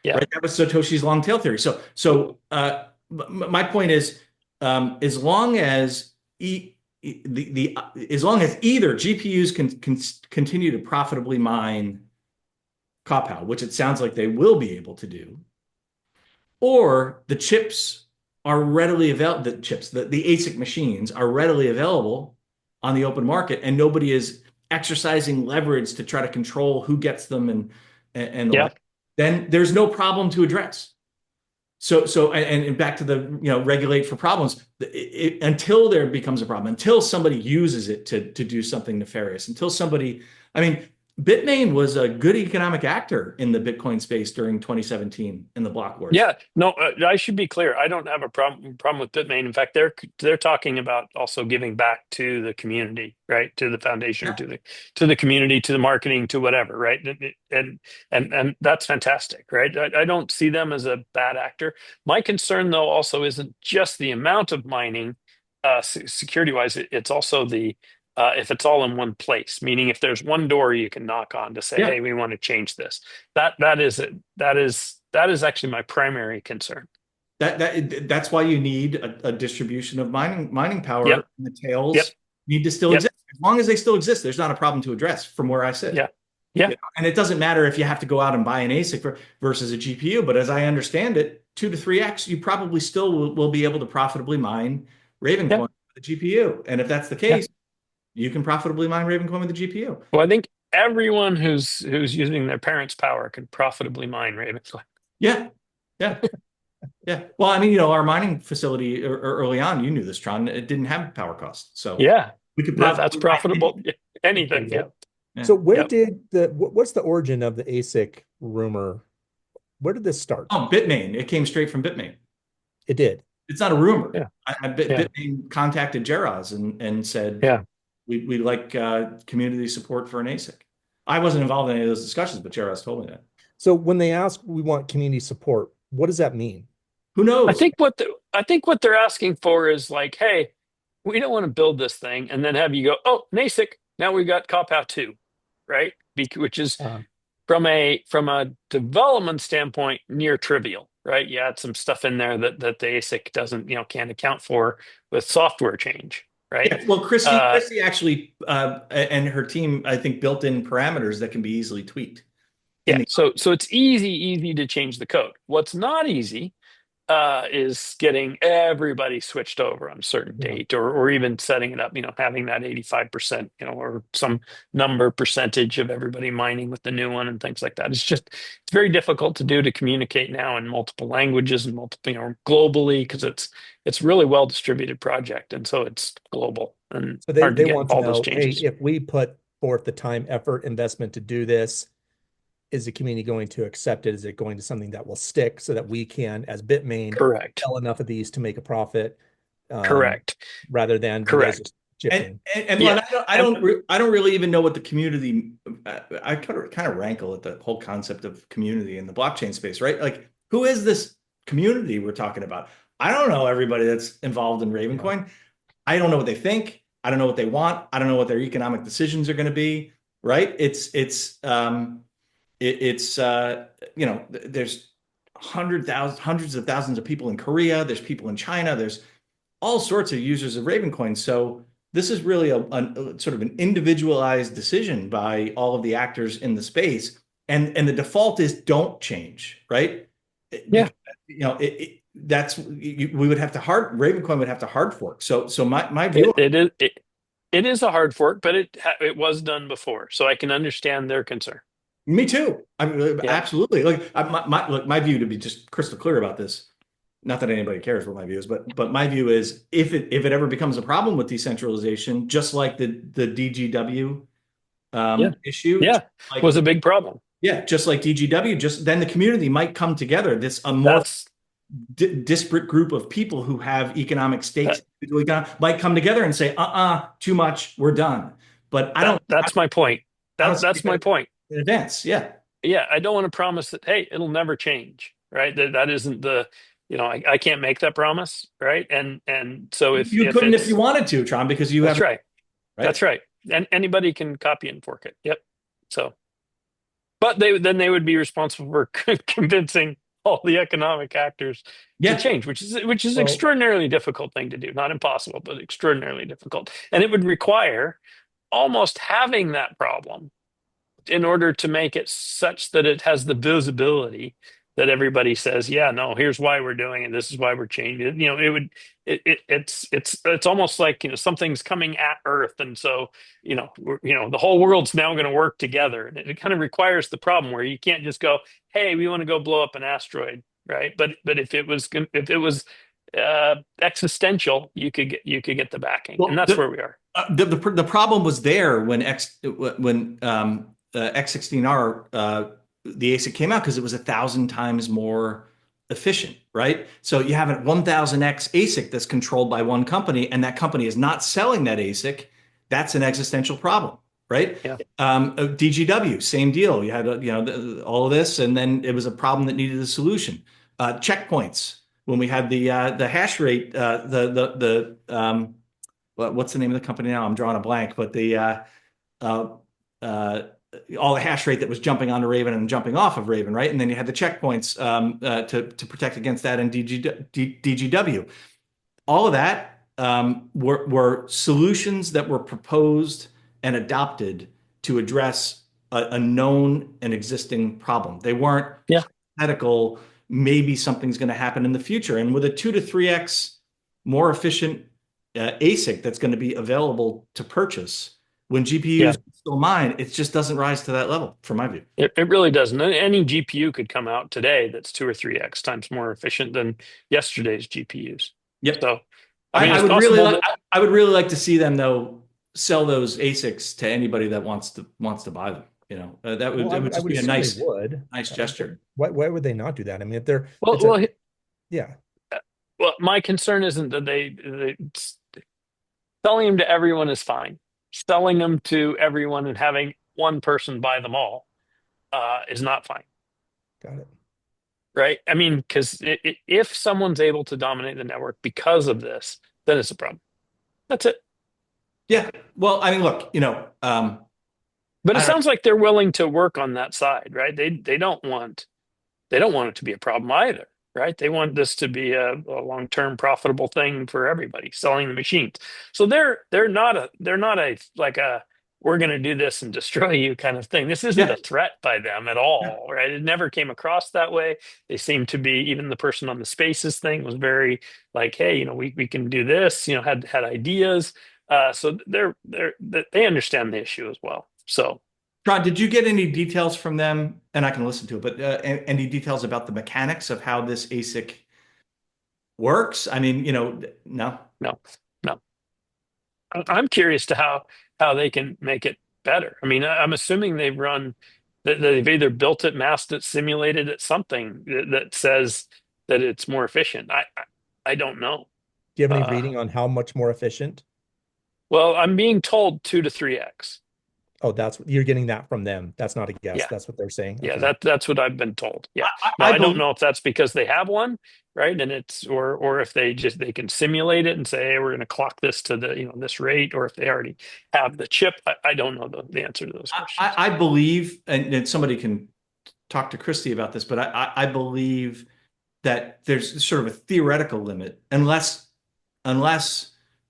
Yeah. Right. That was Satoshi's long tail theory. So my point is, as long as as long as either GPUs can continue to profitably mine KawPow, which it sounds like they will be able to do, or the chips are readily available, the ASIC machines are readily available on the open market, and nobody is exercising leverage to try to control who gets them and the Yeah. like, then there's no problem to address. And back to the regulate for problems, until there becomes a problem, until somebody uses it to do something nefarious, until somebody, I mean, Bitmain was a good economic actor in the Bitcoin space during 2017 in the block wars. Yeah, no, I should be clear. I don't have a problem with Bitmain. In fact, they're talking about also giving back to the community, right? To the foundation, Yeah. to the community, to the marketing, to whatever, right? And that's fantastic, right? I don't see them as a bad actor. My concern, though, also isn't just the amount of mining, security-wise. It's also the if it's all in one place, meaning if there's one door you can knock on to say, Yeah. "Hey, we want to change this." That is actually my primary concern. That's why you need a distribution of mining power. Yep. And the tails Yep. need to still Yep. exist. As long as they still exist, there's not a problem to address from where I sit. Yeah. Yeah. And it doesn't matter if you have to go out and buy an ASIC versus a GPU, but as I understand it, 2 to 3x, you probably still will be able to profitably mine Ravencoin Yeah. with a GPU. And if that's the case, you can profitably mine Ravencoin with a GPU. Well, I think everyone who's using their parents' power can profitably mine Ravencoin. Yeah. Yeah. Yeah. Well, I mean, our mining facility early on, you knew this, Tron, it didn't have power costs. So Yeah. we could That's profitable. Anything. Yeah. So where Yep. did what's the origin of the ASIC rumor? Where did this start? Oh, Bitmain. It came straight from Bitmain. It did. It's not a rumor. Yeah. Bitmain contacted Jaraz and said, Yeah. we'd like community support for an ASIC. I wasn't involved in any of those discussions, but Jaraz told me that. So when they ask, we want community support, what does that mean? Who knows? I think what they're asking for is like, hey, we don't want to build this thing and then have you go, oh, an ASIC, now we've got KawPow 2, right? Which is from a development standpoint near trivial, right? You add some stuff in there that the ASIC doesn't, can't account for with software change, right? Yeah, well, Christy actually and her team, I think, built in parameters that can be easily tweaked. Yeah, so it's easy to change the code. What's not easy is getting everybody switched over on a certain date, or even setting it up, having that 85%, or some percentage of everybody mining with the new one and things like that. It's very difficult to do, to communicate now in multiple languages and multiple, globally, because it's really well distributed project, and so it's global and So they hard to get want all to those know, hey, changes. if we put forth the time, effort, investment to do this, is the community going to accept it? Is it going to something that will stick so that we can, as Bitmain, Correct. sell enough of these to make a profit? Correct. Rather than Correct. chipping. And yeah. I don't really even know what the community. I kind of rankle at the whole concept of community in the blockchain space, right? Like, who is this community we're talking about? I don't know everybody that's involved in Ravencoin. I don't know what they think. I don't know what they want. I don't know what their economic decisions are going to be. Right? There's hundreds of thousands of people in Korea. There's people in China. There's all sorts of users of Ravencoin. So this is really a sort of an individualized decision by all of the actors in the space. and the default is don't change, right? Yeah. Because, that's we would have to Ravencoin would have to hard fork. So my view. It is a hard fork, but it was done before, so I can understand their concern. Me too. I mean, Yeah. absolutely. Look, my view, to be just crystal clear about this, not that anybody cares what my view is, but my view is if it ever becomes a problem with decentralization, just like the DGW Yeah. issue, Yeah. Was a big problem. yeah, just like DGW, just then the community might come together. This amorphous That's disparate group of people who have economic that, stakes might come together and say, too much, we're done. But that's my point. I don't see That's my that point. in advance. Yeah. Yeah, I don't want to promise that, hey, it'll never change, right? That isn't I can't make that promise, right? And so You if couldn't if you it's wanted to, Tron, because you that's haven't, right. right? That's right. And anybody can copy and fork it. Yep. So, but they would be responsible for convincing all the economic actors to Yeah. change, which is Well, extraordinarily difficult thing to do. Not impossible, but extraordinarily difficult. And it would require almost having that problem in order to make it such that it has the visibility that everybody says, yeah, no, here's why we're doing it. This is why we're changing it. It would, it's almost like, something's coming at Earth. And so, the whole world's now going to work together. And it kind of requires the problem where you can't just go, hey, we want to go blow up an asteroid. Right. But if it was existential, you could get the backing. And Well, that's where we are. the problem was there when X16R the ASIC came out because it was 1,000 times more efficient, right? So you have a 1000x ASIC that's controlled by one company, and that company is not selling that ASIC. That's an existential problem, right? Yeah. DGW, same deal. You had all of this, and then it was a problem that needed a solution. Checkpoints, when we had the hash rate, what's the name of the company now? I'm drawing a blank, but uh, uh, all the hash rate that was jumping onto Raven and jumping off of Raven, right? And then you had the checkpoints to protect against that in DGW. All of that were solutions that were proposed and adopted to address a known and existing problem. They weren't Yeah. hypothetical, maybe something's going to happen in the future. And with a 2 to 3x more efficient ASIC that's going to be available to purchase when Yeah. GPUs still mine, it just doesn't rise to that level, from my view. It really doesn't. Any GPU could come out today that's 2 or 3x times more efficient than yesterday's GPUs. Yep. So, I mean, I it's would really possible like I would really like to see them though sell those ASICs to anybody that wants to buy them. That would well, it would I just would be a assume nice they would. gesture. Why would they not do that? I mean, if they're well, it's a well, yeah, my concern isn't that they selling them to everyone is fine. Selling them to everyone and having one person buy them all is not fine, got it. right? I mean, because if someone's able to dominate the network because of this, then it's a problem. That's it. Yeah. Well, I mean, look, But it I don't sounds like they're willing to work on that side, right? They don't want it to be a problem either, right? They want this to be a long-term profitable thing for everybody selling the machines. So they're not a like a we're going to do this and destroy you kind of thing. This isn't yeah. a threat by them at Yeah. all, right? It never came across that way. They seem to be, even the person on the spaces thing was very like, hey, we can do this, had ideas. So they understand the issue as well. So Ron, did you get any details from them? And I can listen to it, but any details about the mechanics of how this ASIC works? I mean, no. no, no. I'm curious to how they can make it better. I mean, I'm assuming that they've either built it, masked it, simulated it, something that says that it's more efficient. I don't know. Do you have any Uh, reading on how much more efficient? well, I'm being told 2 to 3x. Oh, you're getting that from them. That's not a guess. Yeah, That's what they're saying. yeah, Okay. that's what I've been told. Yeah. Now I I don't believe know if that's because they have one, right? And it's or if they can simulate it and say, hey, we're going to clock this to this rate, or if they already have the chip. I don't know the answer to those questions. I believe, and somebody can talk to Christy about this, but I believe that there's sort of a theoretical limit unless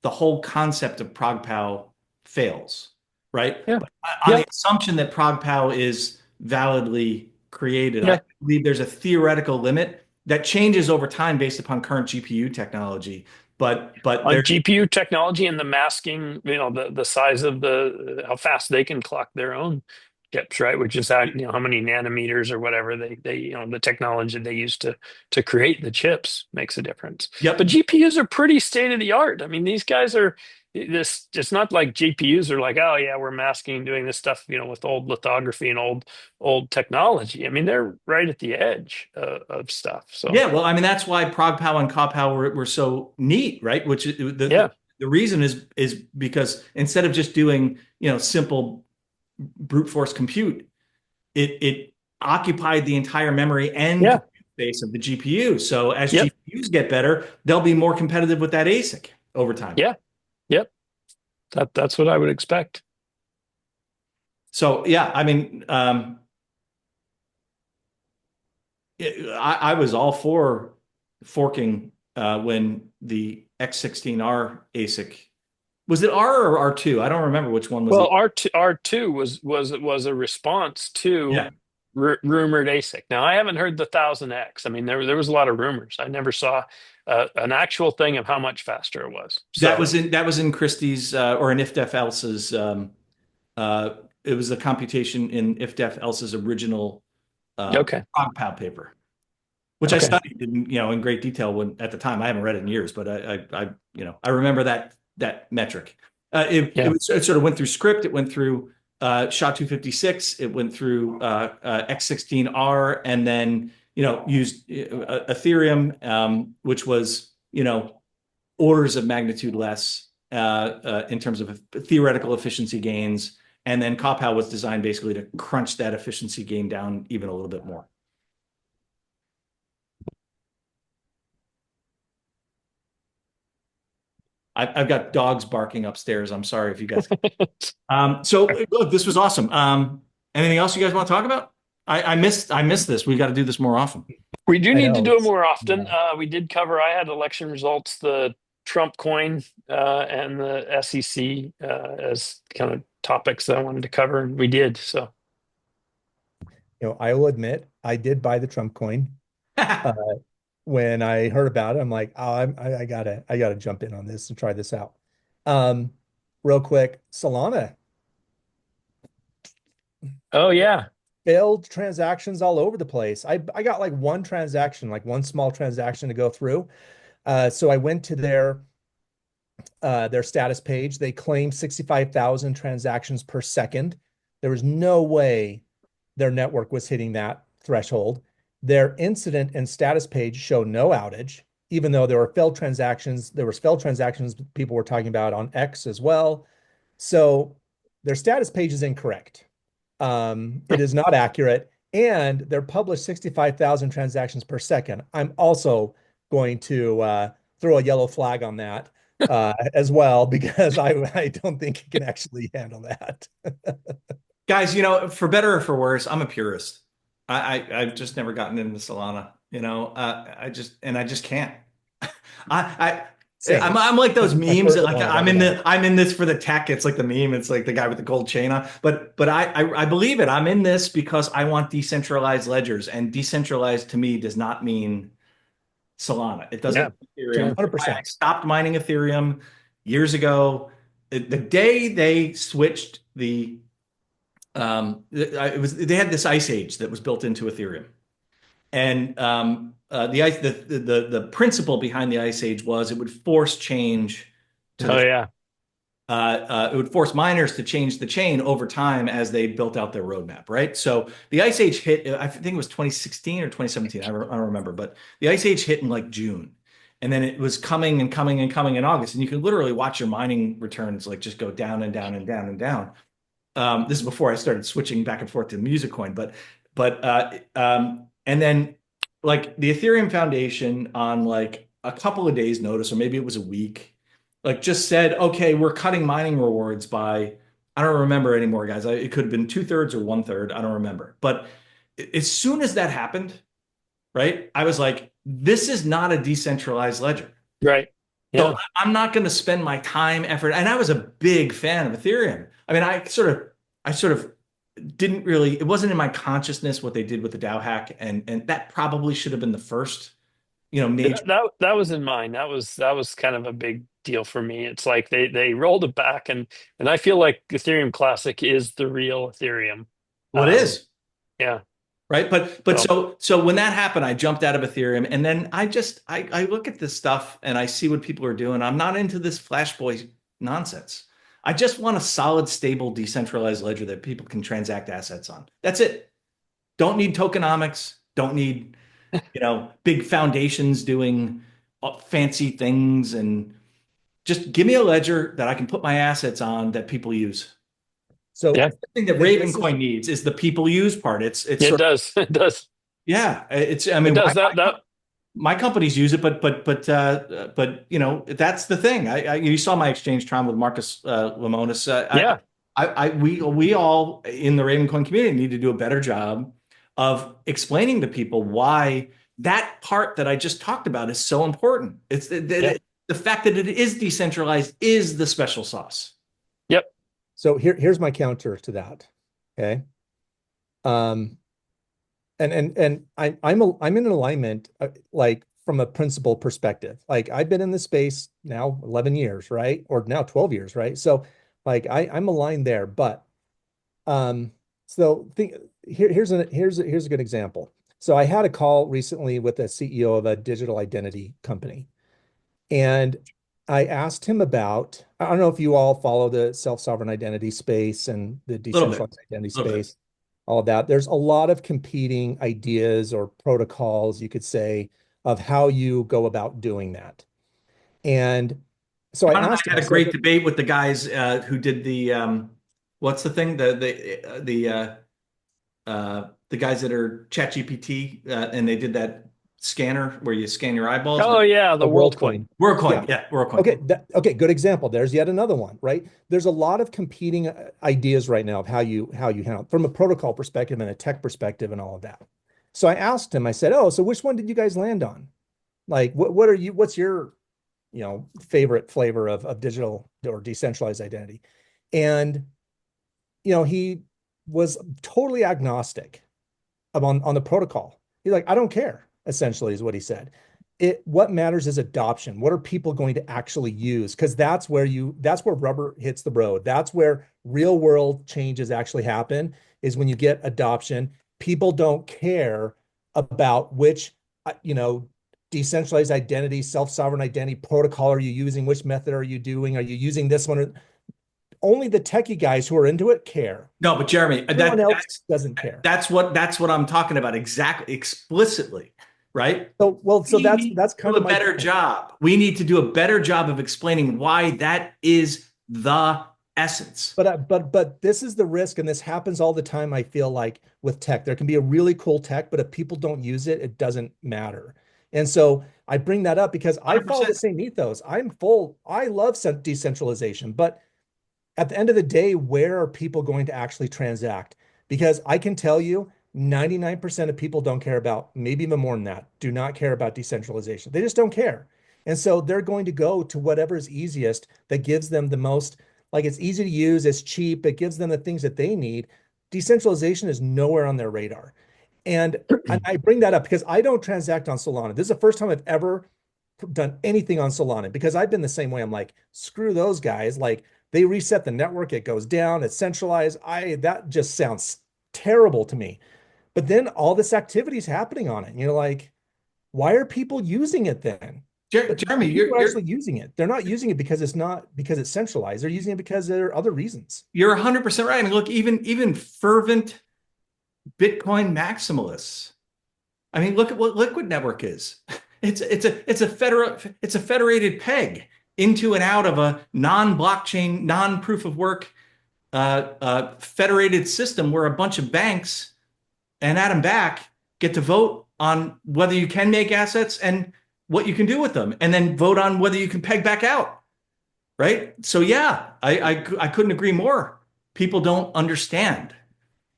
the whole concept of ProgPow fails, right? Yeah. On Yeah. the assumption that ProgPow is validly created. I Yeah. believe there's a theoretical limit that changes over time based upon current GPU technology. But On there, GPU technology and the masking, the size of how fast they can clock their own chips, right? Which is how many nanometers or whatever the technology they use to create the chips makes a difference. But yep. GPUs are pretty state of the art. I mean, these guys are this. It's not like GPUs are like, oh yeah, we're masking, doing this stuff, with old lithography and old technology. I mean, they're right at the edge of stuff. So Yeah, well, I mean that's why ProgPow and KawPow were so neat, right? Which yeah, the reason is because instead of just doing simple brute force compute, it occupied the entire memory and yeah, compute space of the GPU. So as yep, GPUs get better, they'll be more competitive with that ASIC over time. yeah, yep. That's what I would expect. So yeah, I mean, I was all for forking when the X16R ASIC was it R or R2? I don't remember which one was Well, the. R2 was a response to Yeah, rumored ASIC. Now, I haven't heard the 1000X. I mean, there was a lot of rumors. I never saw an actual thing of how much faster it was. So, that was in Christie's or in if def else's. Uh, it was a computation in if def else's original okay, ProgPow paper, which I okay, studied in great detail when at the time. I haven't read it in years, but I remember that metric. It sort of went through script. It went through SHA-256. It went through X16R, and then used Ethereum, which was orders of magnitude less in terms of theoretical efficiency gains. And then KawPow was designed basically to crunch that efficiency gain down even a little bit more. I've got dogs barking upstairs. I'm sorry if you guys. So look, this was awesome. Anything else you guys want to talk about? I missed this. We got to do this more often. we do I need to know do it it's more often. yeah. We did cover. I had election results, the Trump coin, and the SEC as kind of topics that I wanted to cover, and we did. So, I will admit I did buy the Trump coin. Uh, when I heard about it, I'm like, oh, I gotta jump in on this and try this out. Um, Real quick, Solana oh yeah, failed transactions all over the place. I got like one transaction, like one small transaction to go through. So I went to their status page. They claimed 65,000 transactions per second. There was no way their network was hitting that threshold. Their incident and status page show no outage, even though there were failed transactions. There was failed transactions people were talking about on X as well. So their status page is incorrect. It is not accurate, and they're published 65,000 transactions per second. I'm also going to throw a yellow flag on that as well because I don't think it can actually handle that. Guys, for better or for worse, I'm a purist. I've just never gotten into Solana. I just can't. I Same. I'm like those This is my memes that first like one I've ever done. I'm in this for the tech. It's like the meme. It's like the guy with the gold chain on. But I believe it. I'm in this because I want decentralized ledgers, and decentralized to me does not mean Solana. It yeah, doesn't mean Ethereum. yeah. I 100%. stopped mining Ethereum years ago. The day they switched they had this ice age that was built into Ethereum. And the principle behind the Ice Age was it would force change to Oh the yeah. it would force miners to change the chain over time as they built out their roadmap, right? So the Ice Age hit, I think it was 2016 or 2017, I don't remember, but the Ice Age hit in like June. And then it was coming and coming and coming in August. And you could literally watch your mining returns like just go down and down and down and down. This is before I started switching back and forth to music coin, but and then like the Ethereum Foundation on like a couple of days notice, or maybe it was a week, like just said, okay, we're cutting mining rewards by, I don't remember anymore, guys. It could have been 2/3 or 1/3. I don't remember. But as soon as that happened, right, I was like, this is not a decentralized ledger. Right. So Yeah. I'm not going to spend my time, effort, and I was a big fan of Ethereum. I mean, I sort of didn't really, it wasn't in my consciousness what they did with the DAO hack, and that probably should have been the first, major. That was in mine. That was kind of a big deal for me. It's like they rolled it back, and I feel like Ethereum Classic is the real Ethereum. Well, it is. Yeah. Right. But So so when that happened, I jumped out of Ethereum, and then I look at this stuff and I see what people are doing. I'm not into this Flashboy nonsense. I just want a solid, stable, decentralized ledger that people can transact assets on. That's it. Don't need tokenomics. Don't need, big foundations doing fancy things, and just give me a ledger that I can put my assets on that people use. So yeah, That's the thing that this is Ravencoin needs, is the people use part. It's it sort of, does. It does. yeah, I It mean, does. That my companies use it, but that's the thing. You saw my exchange, Tron, with Marcus Lemonis. yeah. We all in the Ravencoin community need to do a better job of explaining to people why that part that I just talked about is so important. It's Yeah. the fact that it is decentralized is the special sauce. Yep. so here's my counter to that. Okay. Um, I'm in alignment, like from a principle perspective. Like I've been in this space now 11 years, right? Or now 12 years, right? So like I'm aligned there, but so think here's a good example. So I had a call recently with a CEO of a digital identity company, and I asked him about, I don't know if you all follow the self-sovereign identity space and the A little bit, decentralized identity a little bit. space, all of that. There's a lot of competing ideas or protocols, you could say, of how you go about doing that. And so I John and asked I him, had I a said, great debate with the guys who did the what's the thing, the guys that are ChatGPT, and they did that scanner where you scan your eyeballs. Oh yeah, a the WorldCoin. WorldCoin. WorldCoin, Yeah. yeah, WorldCoin. Okay, good example. There's yet another one, right? There's a lot of competing ideas right now of how you handle from a protocol perspective and a tech perspective and all of that. So I asked him, I said, "Oh, so which one did you guys land on? Like what's your, favorite flavor of digital or decentralized identity?" And he was totally agnostic on the protocol. He's like, I don't care, essentially, is what he said. What matters is adoption. What are people going to actually use? Because that's where rubber hits the road. That's where real world changes actually happen, is when you get adoption. People don't care about which, decentralized identity, self-sovereign identity protocol are you using, which method are you doing, are you using this one? Only the techie guys who are into it care. No, but Jeremy, Everyone else doesn't care. that's what I'm talking about, exactly, explicitly, right? So We that's need that's to kind do of a my better point. job. We need to do a better job of explaining why that is the essence. But this is the risk, and this happens all the time. I feel like with tech, there can be a really cool tech, but if people don't use it, it doesn't matter. And so I bring that up because I follow the 100%. same ethos. I love decentralization, but at the end of the day, where are people going to actually transact? Because I can tell you 99% of people don't care about, maybe even more than that, do not care about decentralization. They just don't care. And so they're going to go to whatever is easiest that gives them the most, like it's easy to use, it's cheap, it gives them the things that they need. Decentralization is nowhere on their radar. And I bring that up because I don't transact on Solana. This is the first time I've ever done anything on Solana because I've been the same way. I'm like, screw those guys. Like they reset the network, it goes down, it's centralized. That just sounds terrible to me. But then all this activity is happening on it. And you're like, why are people using it then? But Jeremy, people are actually using it. They're not using it because it's centralized. They're using it because there are other reasons. you're 100% right. I mean, look, even fervent Bitcoin maximalists. I mean, look at what Liquid Network is. It's a federated peg into and out of a non-blockchain, non-proof of work federated system where a bunch of banks and Adam Back get to vote on whether you can make assets and what you can do with them, and then vote on whether you can peg back out. Right? So yeah, I couldn't agree more. People don't understand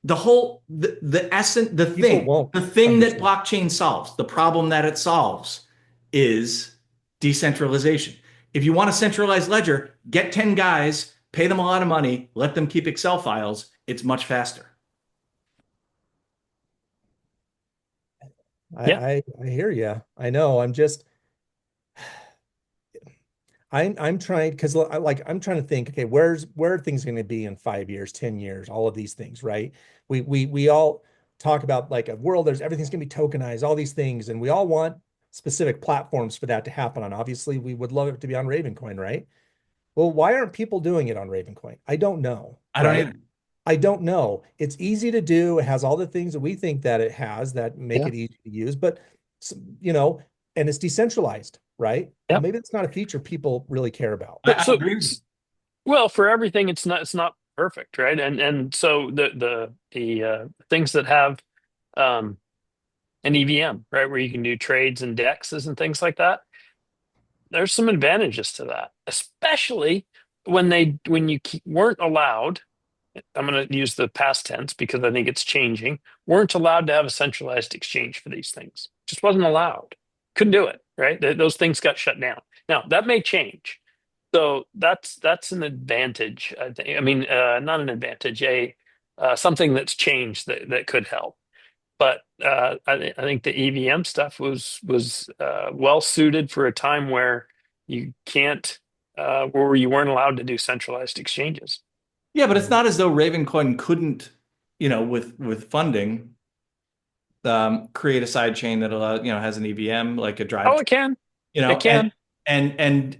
the essence, People won't the thing that understand. blockchain solves, the problem that it solves is decentralization. If you want a centralized ledger, get 10 guys, pay them a lot of money, let them keep Excel files. It's much faster. Yeah. I hear you. I know. I'm trying because I'm trying to think, okay, where are things going to be in 5 years, 10 years, all of these things, right? We all talk about like a world, there's everything's going to be tokenized, all these things, and we all want specific platforms for that to happen on. Obviously, we would love it to be on Ravencoin, right? Well, why aren't people doing it on Ravencoin? I don't know, I don't right? either. I don't know. It's easy to do. It has all the things that we think that it has that make Yeah. it easy to use, but you know, and it's decentralized, right? Well, Yeah. maybe it's not a feature people really care about. I agree with you. Well, for everything, it's not perfect, right? And so the things that have um, an EVM, right, where you can do trades and dexes and things like that, there's some advantages to that, especially when you weren't allowed. I'm going to use the past tense because I think it's changing. Weren't allowed to have a centralized exchange for these things. Just wasn't allowed. Couldn't do it, right? Those things got shut down. Now that may change. So that's an advantage, I think. I mean, not an advantage, a something that's changed that could help. But I think the EVM stuff was well suited for a time where you can't where you weren't allowed to do centralized exchanges. Yeah, but it's Mhm. not as though Ravencoin couldn't, with funding, create a side chain that has an EVM like a drive, Oh, it can. you know, It and can. and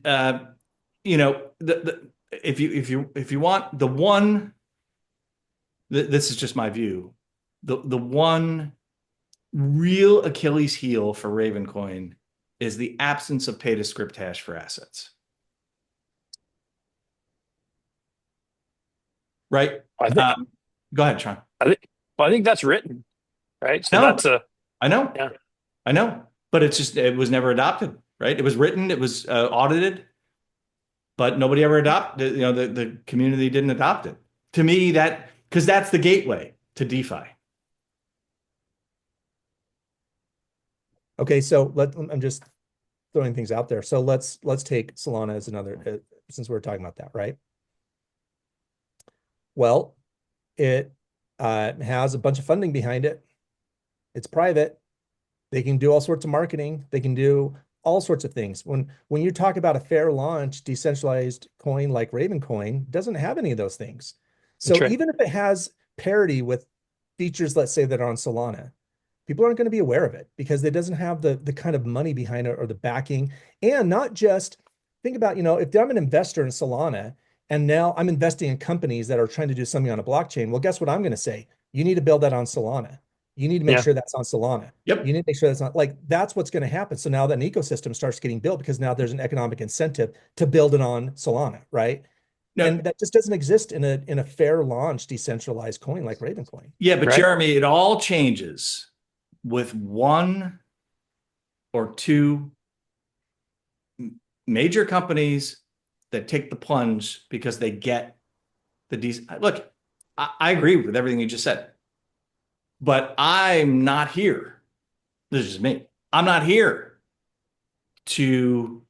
if you want the one, this is just my view, the one real Achilles heel for Ravencoin is the absence of pay to script hash for assets. Right? I think. Um, Go ahead, Sean. I think. Well, I think that's written, right? So No, that's a I know, yeah. I know, but it was never adopted, right? It was written, it was audited, but nobody ever adopted. The community didn't adopt it. To me, because that's the gateway to DeFi. Okay, so I'm just throwing things out there. So let's take Solana as another, since we're talking about that, right? Well, it has a bunch of funding behind it. It's private. They can do all sorts of marketing. They can do all sorts of things. When you talk about a fair launch, decentralized coin like Ravencoin doesn't have any of those things. That's So right. even if it has parity with features, let's say that are on Solana, people aren't going to be aware of it because it doesn't have the kind of money behind it or the backing. And not just think about, if I'm an investor in Solana and now I'm investing in companies that are trying to do something on a blockchain, well, guess what I'm going to say? You need to build that on Solana. You need to make Yeah. sure that's on Solana. You Yep. need to make sure that's not like that's what's going to happen. So now that an ecosystem starts getting built because now there's an economic incentive to build it on Solana, right? No, And that just doesn't exist in a fair launch decentralized coin like Ravencoin. yeah, but Right. Jeremy, it all changes with one or two major companies that take the plunge because they get the decent. Look, I agree with everything you just said, but I'm not here. This is just me. I'm not here to.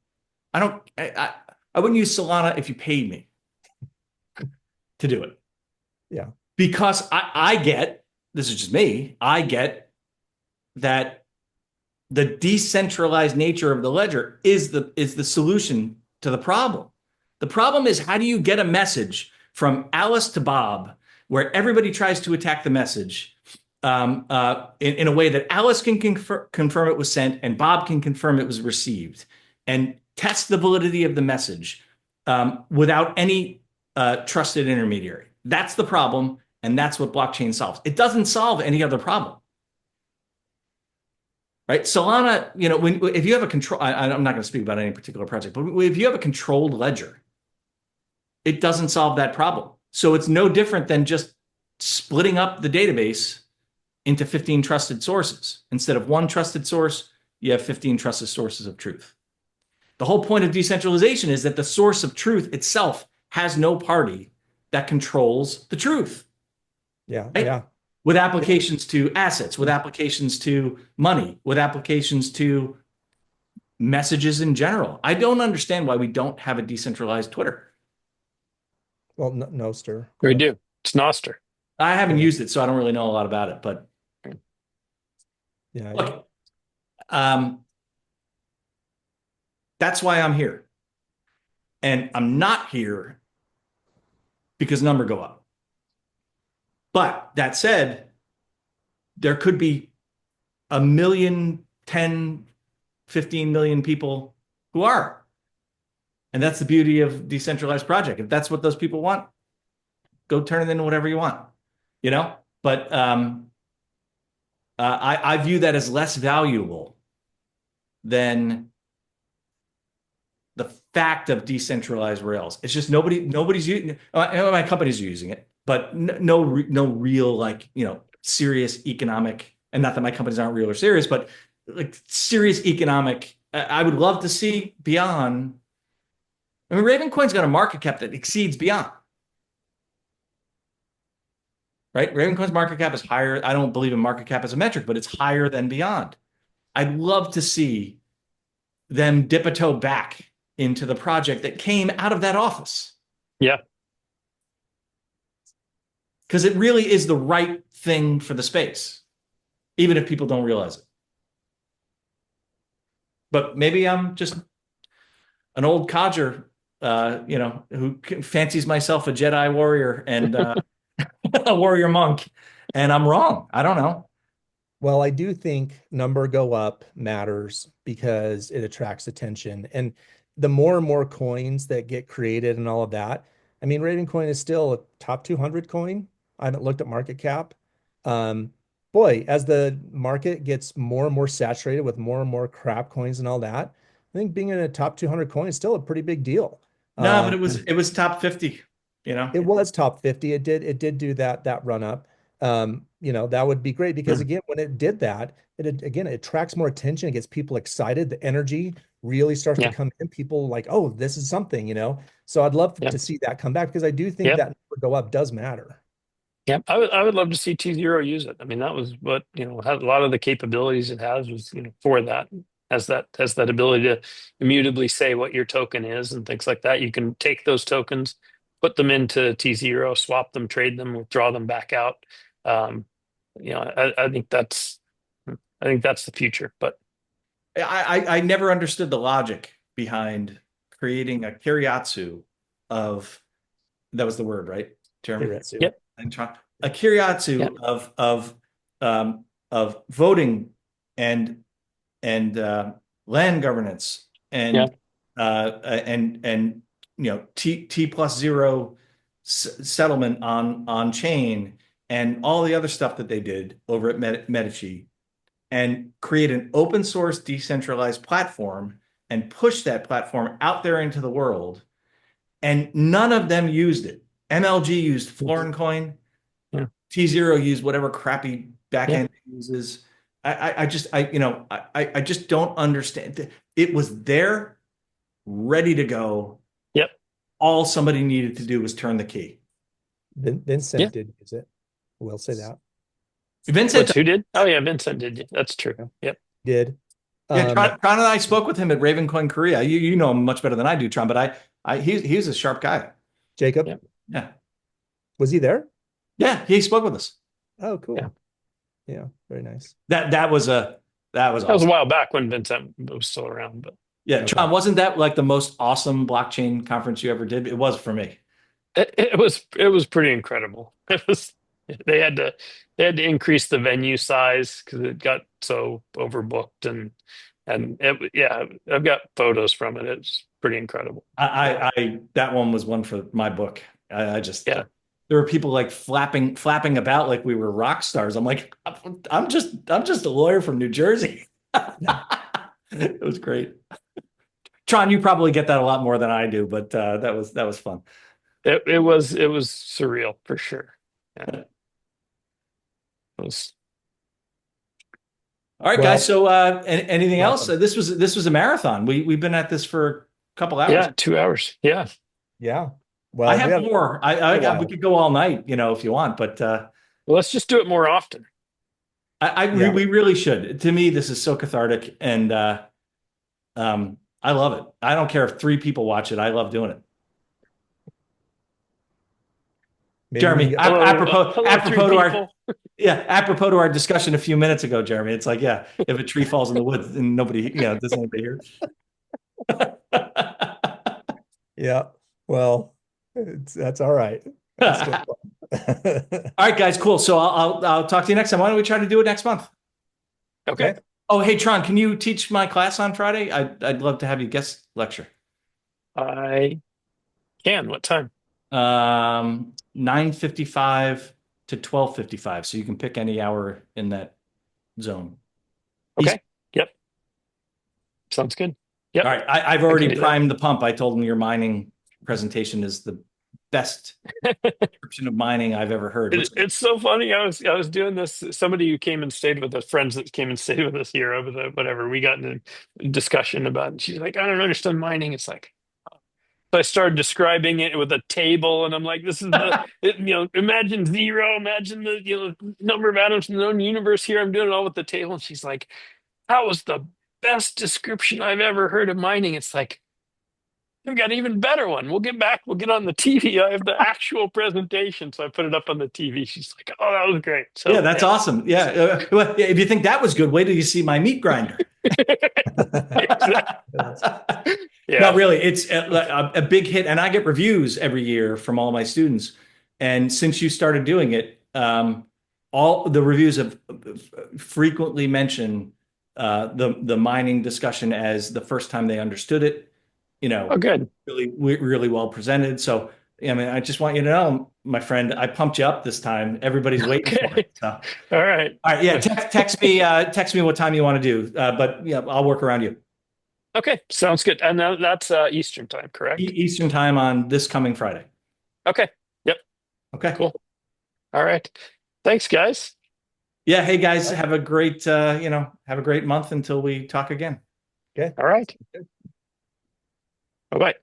I don't. I wouldn't use Solana if you paid me to do it Yeah. because I get. This is just me. I get that the decentralized nature of the ledger is the solution to the problem. The problem is how do you get a message from Alice to Bob where everybody tries to attack the message in a way that Alice can confirm it was sent and Bob can confirm it was received and test the validity of the message without any trusted intermediary. That's the problem, and that's what blockchain solves. It doesn't solve any other problem. Right? Solana, if you have a control, I'm not going to speak about any particular project, but if you have a controlled ledger, it doesn't solve that problem. So it's no different than just splitting up the database into 15 trusted sources. Instead of one trusted source, you have 15 trusted sources of truth. The whole point of decentralization is that the source of truth itself has no party that controls the truth. Yeah. Right? Yeah. With Yeah. applications to assets, with applications to money, with applications to messages in general. I don't understand why we don't have a decentralized Twitter. Well, no, no, stir. Go We ahead. do. It's Noster. I haven't Yeah. used it, so I don't really know a lot about it. But Yeah. look, Um, that's why I'm here. And I'm not here because number go up. But that said, there could be a million, 10, 15 million people who are. And that's the beauty of decentralized project. If that's what those people want, go turn it into whatever you want, you know? But I view that as less valuable than the fact of decentralized rails. It's just nobody's using. My companies are using it, but no real like serious economic. And not that my companies aren't real or serious, but like serious economic. I would love to see beyond. I mean, Ravencoin's got a market cap that exceeds beyond. Right? Ravencoin's market cap is higher. I don't believe in market cap as a metric, but it's higher than beyond. I'd love to see them dip a toe back into the project that came out of that office. Yeah. Because it really is the right thing for the space, even if people don't realize it. But maybe I'm just an old codger, who fancies myself a Jedi warrior and a warrior monk, and I'm wrong. I don't know. Well, I do think number go up matters because it attracts attention. And the more and more coins that get created and all of that, I mean, Ravencoin is still a top 200 coin. I haven't looked at market cap. Um, Boy, as the market gets more and more saturated with more and more crap coins and all that, I think being in a top 200 coin is still a pretty big deal. No, but Um, it was top 50, you know. it was top 50. It did do that run up. That would be great because again, when it did that, it attracts more attention, it gets people excited, the energy really starts to Yeah. come in. People like, oh, this is something. So I'd love Yeah. to see that come back because I do think Yeah. that number go up does matter. Yeah, I would love to see T0 use it. I mean, that was what, had a lot of the capabilities it has was, for that, has that ability to immutably say what your token is and things like that. You can take those tokens, put them into T0, swap them, trade them, withdraw them back out. Um, I think that's the future. But I never understood the logic behind creating a keiretsu of that was the word, right? Term Keiretsu. yep, and a yep, keiretsu of voting and and land governance yeah, and T plus zero settlement on chain and all the other stuff that they did over at Medici and create an open source decentralized platform and push that platform out there into the world. And none of them used it. MLG used Florin Coin. yeah, T0 used whatever crappy yeah, backend it uses. I just don't understand. It was there, ready to go. yep, All somebody needed to do was turn the key. yeah. Vincent did use it. We'll say that. Vincent, What's who did? Oh yeah, Vincent did. That's true. Yeah. Yep. Did. yeah, Um, Tron and I spoke with him at Ravencoin Korea. You know him much better than I do, Tron, but he's a sharp guy. Jacob, Yep. Yeah, was he there? yeah, he spoke with us. Oh, Yeah. cool. Yeah, very nice. That was That was a awesome. while back when Vincent was still around, but Yeah, Okay. Tron, wasn't that like the most awesome blockchain conference you ever did? It was for me. it was pretty incredible. It was they had to they had to increase the venue size because it got so overbooked yeah, I've got photos from it. It's pretty incredible. Wow. That one was one for my book. I just Yeah. there were people like flapping about like we were rock stars. I'm like, I'm just a lawyer from New Jersey. It was great. Tron, you probably get that a lot more than I do, but that was fun. It was surreal for sure. Yeah. It was All right, guys. Well, So anything else? awesome. This was a marathon. We've been at this for a couple hours. yeah, 2 hours. Yeah. Yeah. I Well, we have have more. a We while. could go all night, if you want, but Well, let's just do it more often. Yeah. we really should. To me, this is so cathartic, and I love it. I don't care if three people watch it. I love doing it. Maybe we can Jeremy, get Hello, three apropos to people. apropos to our discussion a few minutes ago, Jeremy. It's like, yeah, if a tree falls in the woods and nobody, does anybody hear? yeah. Well, that's all right. That's still fun. All right, guys, cool. So I'll talk to you next time. Why don't we try to do it next month? Okay. Oh, hey, Tron, can you teach my class on Friday? I'd love to have you guest lecture. I can. What time? 9:55 to 12:55. So you can pick any hour in that zone. Okay. Yep. Sounds good. Yep. All right. I've I can already do that. primed the pump. I told him your mining presentation is the best description of mining I've ever heard. It's so funny. I was doing this. Somebody who came and stayed with us, friends that came and stayed with us here over the whatever. We got into a discussion about. And she's like, I don't understand mining. It's like, so I started describing it with a table, and I'm like, this is imagine zero, imagine the number of atoms in the known universe. Here, I'm doing it all with the table, and she's like, that was the best description I've ever heard of mining. It's like, we've got an even better one. We'll get back. We'll get on the TV. I have the actual presentation. So I put it up on the TV. She's like, oh, that was great. So yeah, that's awesome. Yeah. Well, if you think that was good, wait till you see my meat grinder. Yeah. No, really, it's a big hit. And I get reviews every year from all my students. And since you started doing it, all the reviews have frequently mentioned the mining discussion as the first time they understood it. Oh, good. Really well presented. So, I mean, I just want you to know, my friend, I pumped you up this time. Everybody's waiting for it. So. All right. Yeah. Text me what time you want to do. But yeah, I'll work around you. Okay. Sounds good. And that's Eastern time, correct? Eastern time on this coming Friday. Okay. Yep. Okay. Cool. All right. Thanks, guys. Yeah. Hey, guys, have a great, have a great month until we talk again. Okay. All right. Bye-bye.